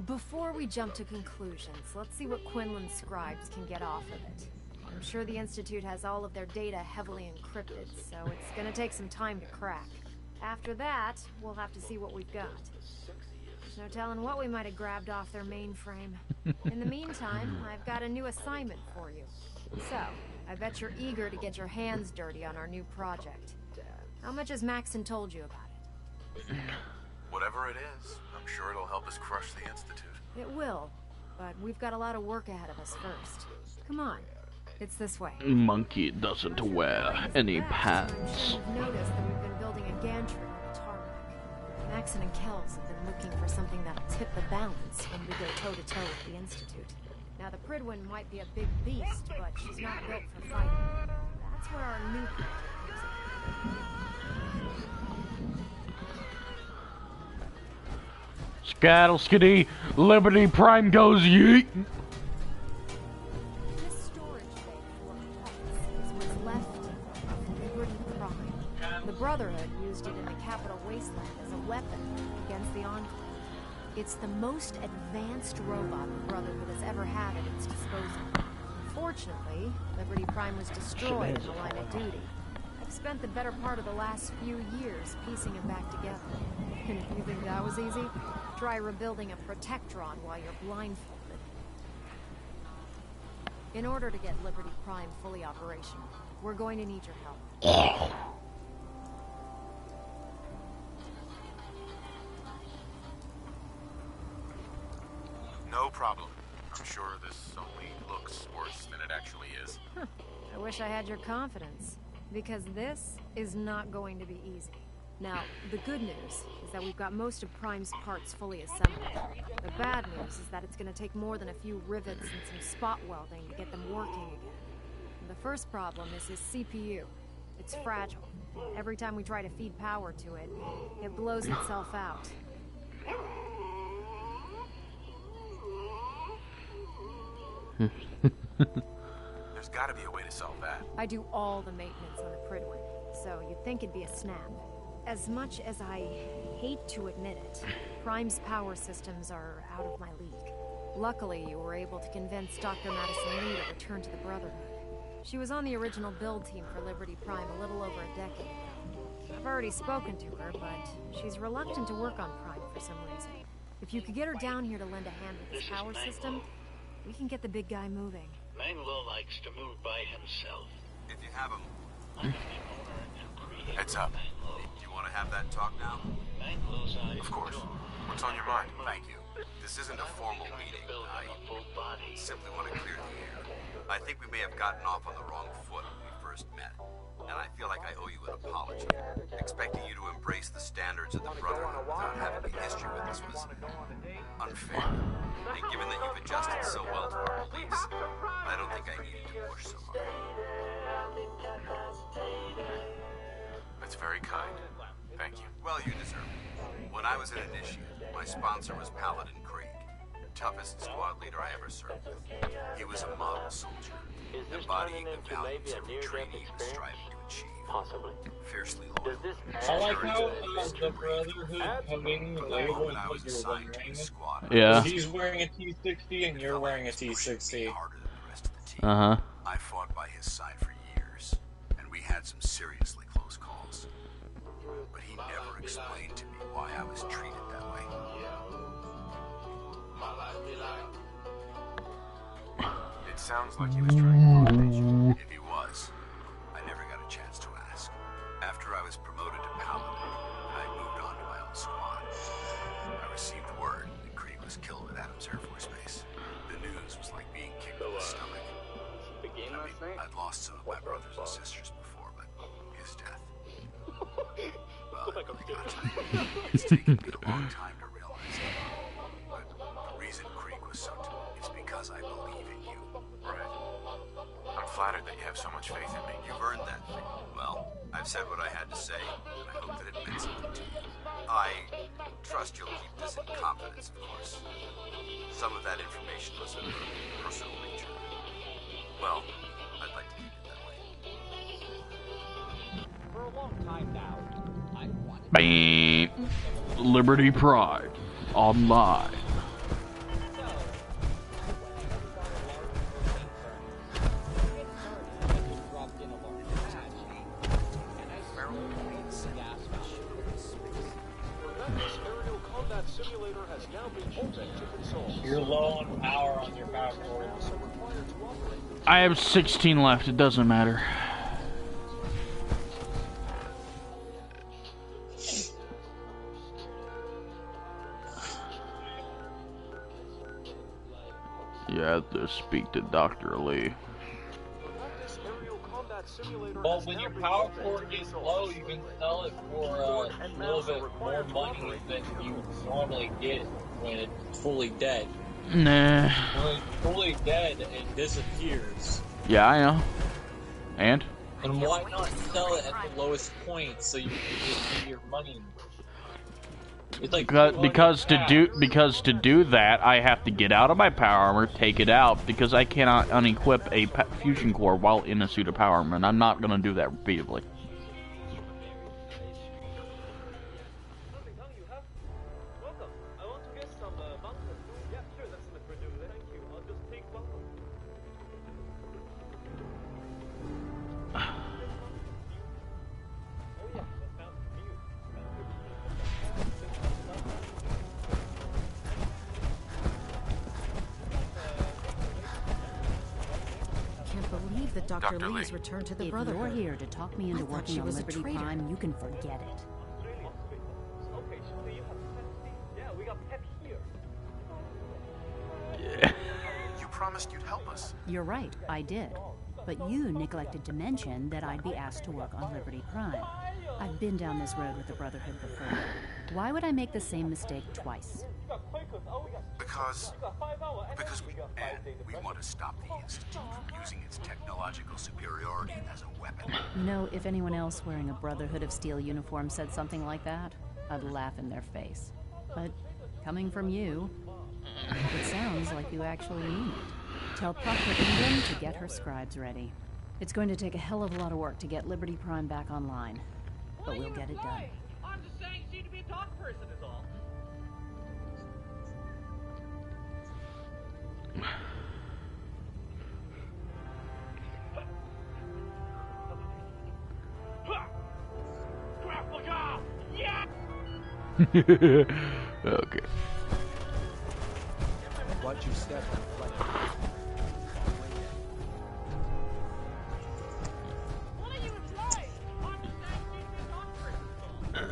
[SPEAKER 9] Before we jump to conclusions, let's see what Quinlan's scribes can get off of it. I'm sure the Institute has all of their data heavily encrypted, so it's gonna take some time to crack. After that, we'll have to see what we've got. There's no telling what we might have grabbed off their mainframe. In the meantime, I've got a new assignment for you. So, I bet you're eager to get your hands dirty on our new project. How much has Maxon told you about it?
[SPEAKER 7] Whatever it is, I'm sure it'll help us crush the Institute.
[SPEAKER 9] It will, but we've got a lot of work ahead of us first. Come on, it's this way.
[SPEAKER 1] Monkey doesn't wear any pants.
[SPEAKER 9] You've noticed that we've been building a gantry on the tarmac. Maxon and Kells have been looking for something that'll tip the balance when we go toe-to-toe with the Institute. Now, the Pridwin might be a big beast, but she's not built for fighting. That's where our new project comes in.
[SPEAKER 1] Scattle skiddy, Liberty Prime goes yeet.
[SPEAKER 9] This storage bay is what's left of Liberty Prime. The Brotherhood used it in the Capital Wasteland as a weapon against the Enclave. It's the most advanced robot the Brotherhood has ever had at its disposal. Unfortunately, Liberty Prime was destroyed in the line of duty. I've spent the better part of the last few years piecing it back together. And if you think that was easy, try rebuilding a Protectron while you're blindfolded. In order to get Liberty Prime fully operational, we're going to need your help.
[SPEAKER 7] No problem. I'm sure this only looks worse than it actually is.
[SPEAKER 9] I wish I had your confidence, because this is not going to be easy. Now, the good news is that we've got most of Prime's parts fully assembled. The bad news is that it's going to take more than a few rivets and some spot welding to get them working again. And the first problem is his CPU. It's fragile. Every time we try to feed power to it, it blows itself out.
[SPEAKER 7] There's gotta be a way to solve that.
[SPEAKER 9] I do all the maintenance on the Pridwin, so you'd think it'd be a snap. As much as I hate to admit it, Prime's power systems are out of my league. Luckily, you were able to convince Dr. Madison Lee to return to the Brotherhood. She was on the original build team for Liberty Prime a little over a decade ago. I've already spoken to her, but she's reluctant to work on Prime for some reason. If you could get her down here to lend a hand with this power system, we can get the big guy moving.
[SPEAKER 12] Manglo likes to move by himself.
[SPEAKER 7] If you have him. Heads up. Do you want to have that talk now? Of course. What's on your mind? Thank you. This isn't a formal meeting. I simply want to clear the air. I think we may have gotten off on the wrong foot when we first met. And I feel like I owe you an apology. Expecting you to embrace the standards of the Brotherhood without having a history with us was unfair. And given that you've adjusted so well to our beliefs, I don't think I needed to push so hard. That's very kind. Thank you. Well, you deserve it. When I was an initiate, my sponsor was Paladin Krieg, toughest squad leader I ever served with. He was a model soldier, embodying the values every trainee was striving to achieve.
[SPEAKER 12] Possibly.
[SPEAKER 7] Fiercely loyal.
[SPEAKER 2] I like how the Brotherhood coming label
[SPEAKER 7] When I was
[SPEAKER 2] what you're
[SPEAKER 7] assigned to
[SPEAKER 2] wearing.
[SPEAKER 7] the squad,
[SPEAKER 1] Yeah.
[SPEAKER 2] He's wearing a T60 and you're wearing a T60.
[SPEAKER 1] Uh-huh.
[SPEAKER 7] I fought by his side for years, and we had some seriously close calls. But he never explained to me why I was treated that way. It sounds like he was trying to motivate you. If he was, I never got a chance to ask. After I was promoted to Paladin, I moved on to my own squad. I received word that Krieg was killed at Adams Air Force Base. The news was like being kicked in the stomach. I'd lost some of my brothers and sisters before, but his death. Well, I really gotta tell you, it's taken me a long time to realize it. But the reason Krieg was so is because I believe in you. flattered that you have so much faith in me. You've earned that. Well, I've said what I had to say, and I hope that it meant something to you. I trust you'll keep this in confidence, of course. Some of that information was of a personal nature. Well, I'd like to keep it that way.
[SPEAKER 13] For a long time now, I've wanted...
[SPEAKER 1] Bam. Liberty Pride online.
[SPEAKER 2] You're low on power on your power cord.
[SPEAKER 1] I have 16 left. It doesn't matter. You have to speak to Dr. Lee.
[SPEAKER 2] Well, when your power cord gets low, you can sell it for a little bit more money than you normally get when it's fully dead.
[SPEAKER 1] Nah.
[SPEAKER 2] When it's fully dead, it disappears.
[SPEAKER 1] Yeah, I know. And
[SPEAKER 2] why not sell it at the lowest point so you can get your money? It's like
[SPEAKER 1] because to do that, I have to get out of my power armor, take it out, because I cannot unequip a fusion core while in a suit of power armor, and I'm not gonna do that repeatedly.
[SPEAKER 6] Dr. Lee's returned to the Brotherhood.
[SPEAKER 24] If you're here to talk me into working on Liberty Prime, you can forget it.
[SPEAKER 7] You promised you'd help us.
[SPEAKER 24] You're right, I did. But you neglected to mention that I'd be asked to work on Liberty Prime. I've been down this road with the Brotherhood before. Why would I make the same mistake twice?
[SPEAKER 7] Because we want to stop the Institute from using its technological superiority as a weapon.
[SPEAKER 24] You know, if anyone else wearing a Brotherhood of Steel uniform said something like that, I'd laugh in their face. But coming from you, it sounds like you actually mean it. Tell Proctor Ingram to get her scribes ready. It's going to take a hell of a lot of work to get Liberty Prime back online, but we'll get it done.
[SPEAKER 15] I'm just saying you need to be a talk person is all.
[SPEAKER 1] Okay.
[SPEAKER 11] Watch your step.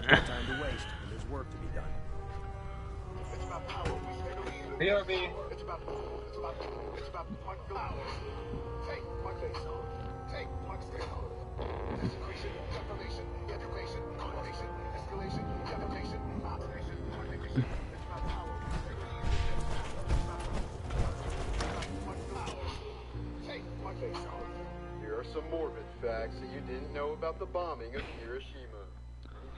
[SPEAKER 11] Time to waste. There's work to be done.
[SPEAKER 2] BRB.
[SPEAKER 11] It's about punch flowers. Take punch Take punch desecration, defamation, education, condemnation, escalation, deportation, observation, condemnation. It's about power. Punch flowers. Take punch
[SPEAKER 18] Here are some morbid facts that you didn't know about the bombing of Hiroshima.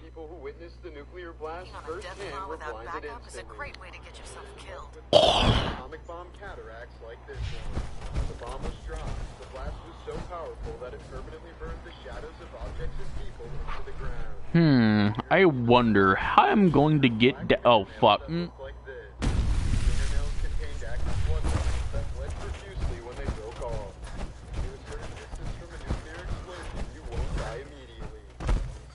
[SPEAKER 18] People who witnessed the nuclear blast firsthand were blinded instantly.
[SPEAKER 6] Is a great way to get yourself killed.
[SPEAKER 18] Atomic bomb cataracts like this one. The bomb was dropped. The blast was so powerful that it permanently burned the shadows of objects and people into the ground.
[SPEAKER 1] I wonder how I'm going to get oh fuck.
[SPEAKER 18] Like this. Fingernails contained active blood vessels that bled profusely when they broke off. If you a certain distance from a nuclear explosion, you won't die immediately.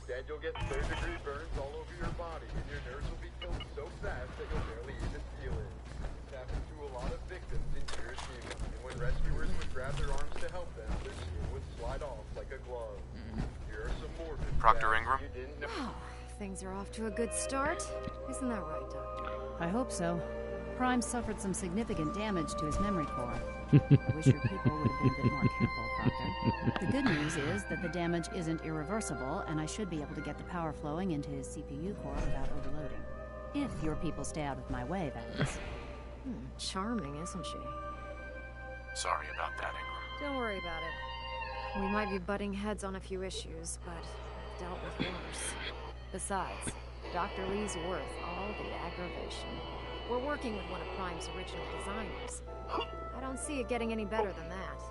[SPEAKER 18] Instead, you'll get third-degree burns all over your body, and your nerves will be killed so fast that you'll barely even feel it. It's happened to a lot of victims in Hiroshima, and when rescuers would grab their arms to help them, their skin would slide off like a glove. Here are some more
[SPEAKER 7] Proctor Ingram?
[SPEAKER 18] you didn't know.
[SPEAKER 9] Oh, things are off to a good start. Isn't that right, Doctor?
[SPEAKER 24] I hope so. Prime suffered some significant damage to his memory core. I wish your people would have been a bit more careful, Proctor. The good news is that the damage isn't irreversible, and I should be able to get the power flowing into his CPU core without overloading. If your people stay out of my way, that is.
[SPEAKER 9] Charming, isn't she?
[SPEAKER 7] Sorry about that, Ingram.
[SPEAKER 9] Don't worry about it. We might be butting heads on a few issues, but I've dealt with worse. Besides, Dr. Lee's worth all the aggravation. We're working with one of Prime's original designers. I don't see it getting any better than that.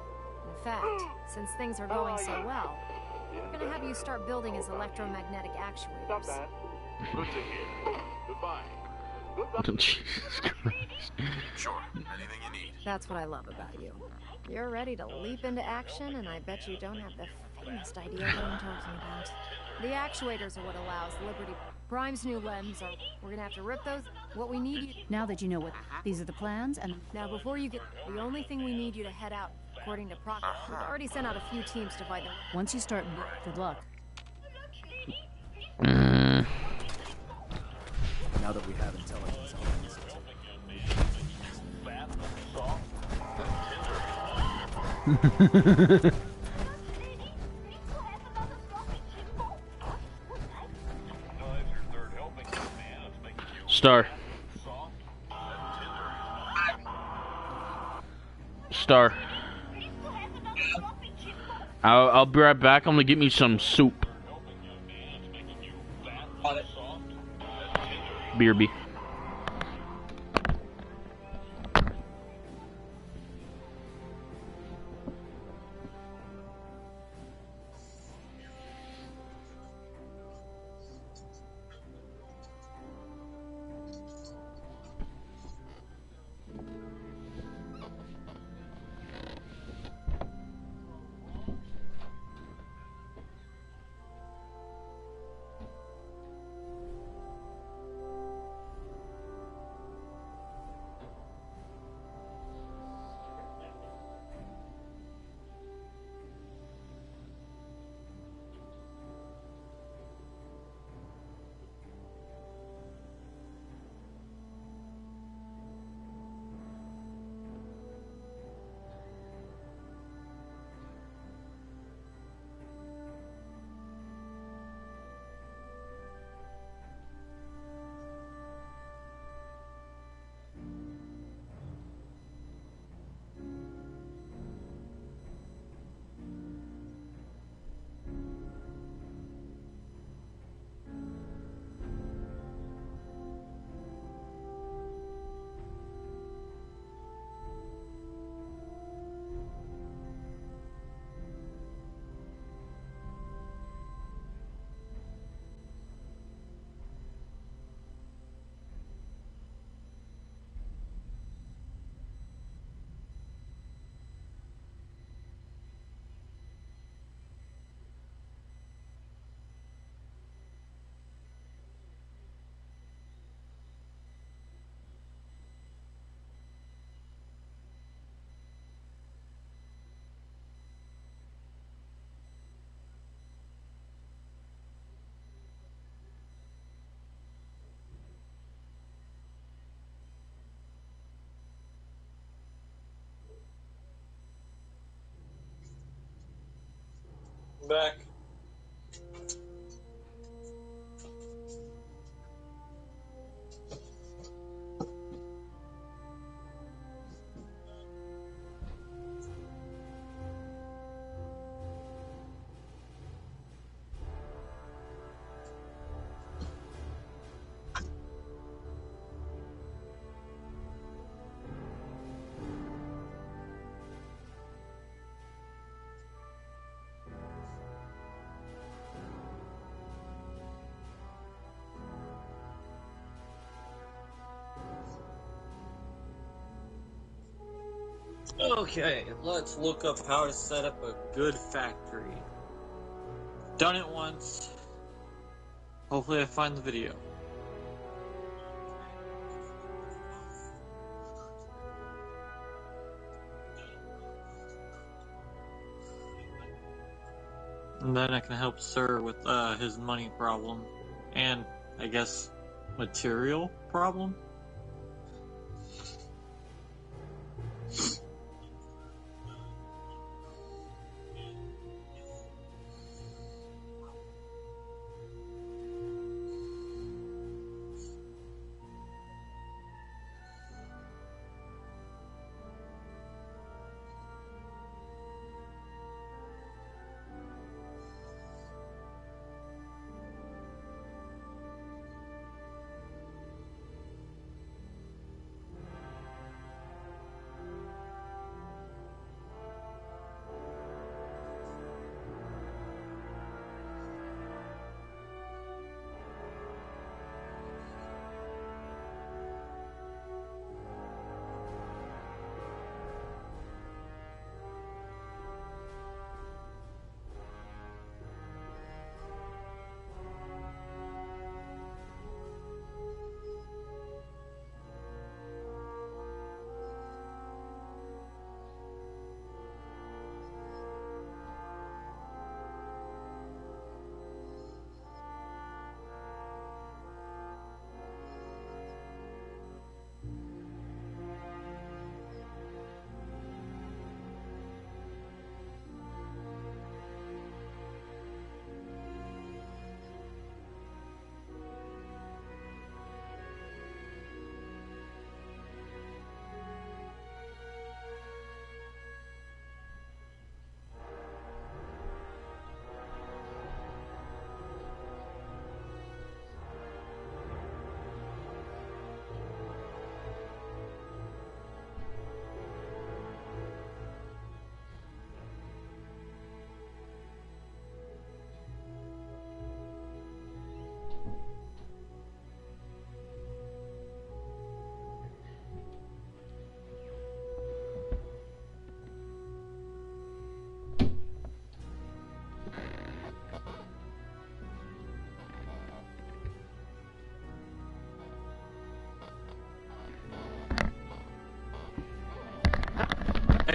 [SPEAKER 9] In fact, since things are going so well, we're gonna have you start building his electromagnetic actuators.
[SPEAKER 18] Stop that. Good to hear. Goodbye.
[SPEAKER 1] Jesus Christ.
[SPEAKER 7] Sure. Anything you need.
[SPEAKER 9] That's what I love about you. You're ready to leap into action, and I bet you don't have the faintest idea what I'm talking about. The actuators are what allows Liberty. Prime's new lens are... We're gonna have to rip those... What we need you...
[SPEAKER 24] Now that you know what these are the plans, and
[SPEAKER 9] Now, before you get... The only thing we need you to head out, according to Proctor, we've already sent out a few teams to fight them.
[SPEAKER 24] once you start, good luck.
[SPEAKER 22] Now that we have intelligence on the institute.
[SPEAKER 1] Star. Star. I'll be right back. I'm gonna get me some soup. BRB.
[SPEAKER 2] Back. Okay, let's look up how to set up a good factory. Done it once. Hopefully I find the video. And then I can help Sir with his money problem. And, I guess, material problem?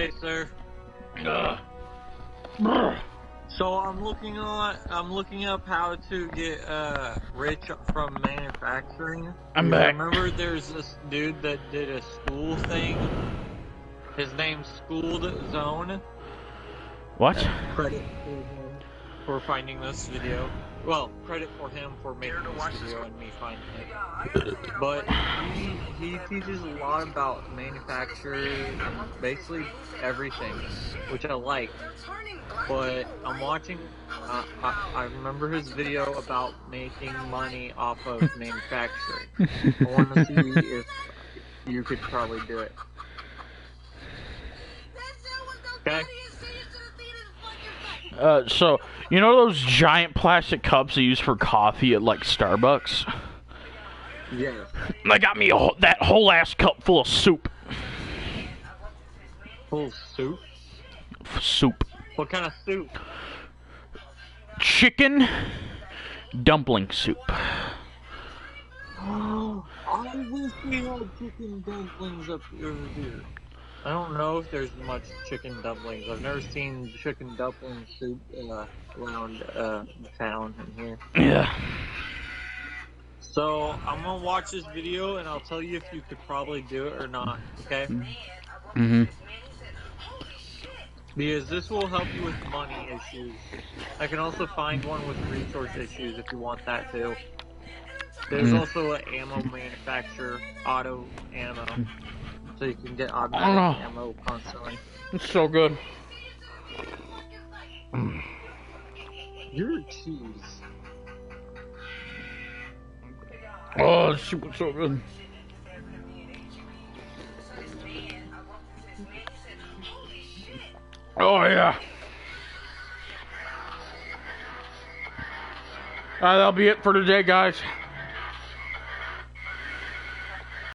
[SPEAKER 2] Okay, sir. So I'm looking up how to get rich from manufacturing.
[SPEAKER 1] I'm back.
[SPEAKER 2] Remember, there's this dude that did a school thing. His name's Schooled Zone.
[SPEAKER 1] What?
[SPEAKER 2] Credit for him for finding this video. Well, credit for him for making this video and me finding it. But he teaches a lot about manufacturing and basically everything, which I like. But I'm watching. I remember his video about making money off of manufacturing. I want to see if you could probably do it. Okay.
[SPEAKER 1] So, you know those giant plastic cups they use for coffee at, like, Starbucks?
[SPEAKER 2] Yeah.
[SPEAKER 1] They got me that whole ass cup full of soup.
[SPEAKER 2] Full of soup?
[SPEAKER 1] Soup.
[SPEAKER 2] What kind of soup?
[SPEAKER 1] Chicken dumpling soup.
[SPEAKER 2] Oh, I wish we had chicken dumplings up over here. I don't know if there's much chicken dumplings. I've never seen chicken dumpling soup around the town in here.
[SPEAKER 1] Yeah.
[SPEAKER 2] So I'm gonna watch this video and I'll tell you if you could probably do it or not. Okay?
[SPEAKER 1] Mm-hmm.
[SPEAKER 2] Because this will help you with money issues. I can also find one with resource issues if you want that too. There's also an ammo manufacturer, auto ammo. So you can get automatic ammo constantly.
[SPEAKER 1] It's so good.
[SPEAKER 2] You're cheese.
[SPEAKER 1] Oh, this soup is so good. Oh, yeah. That'll be it for today, guys.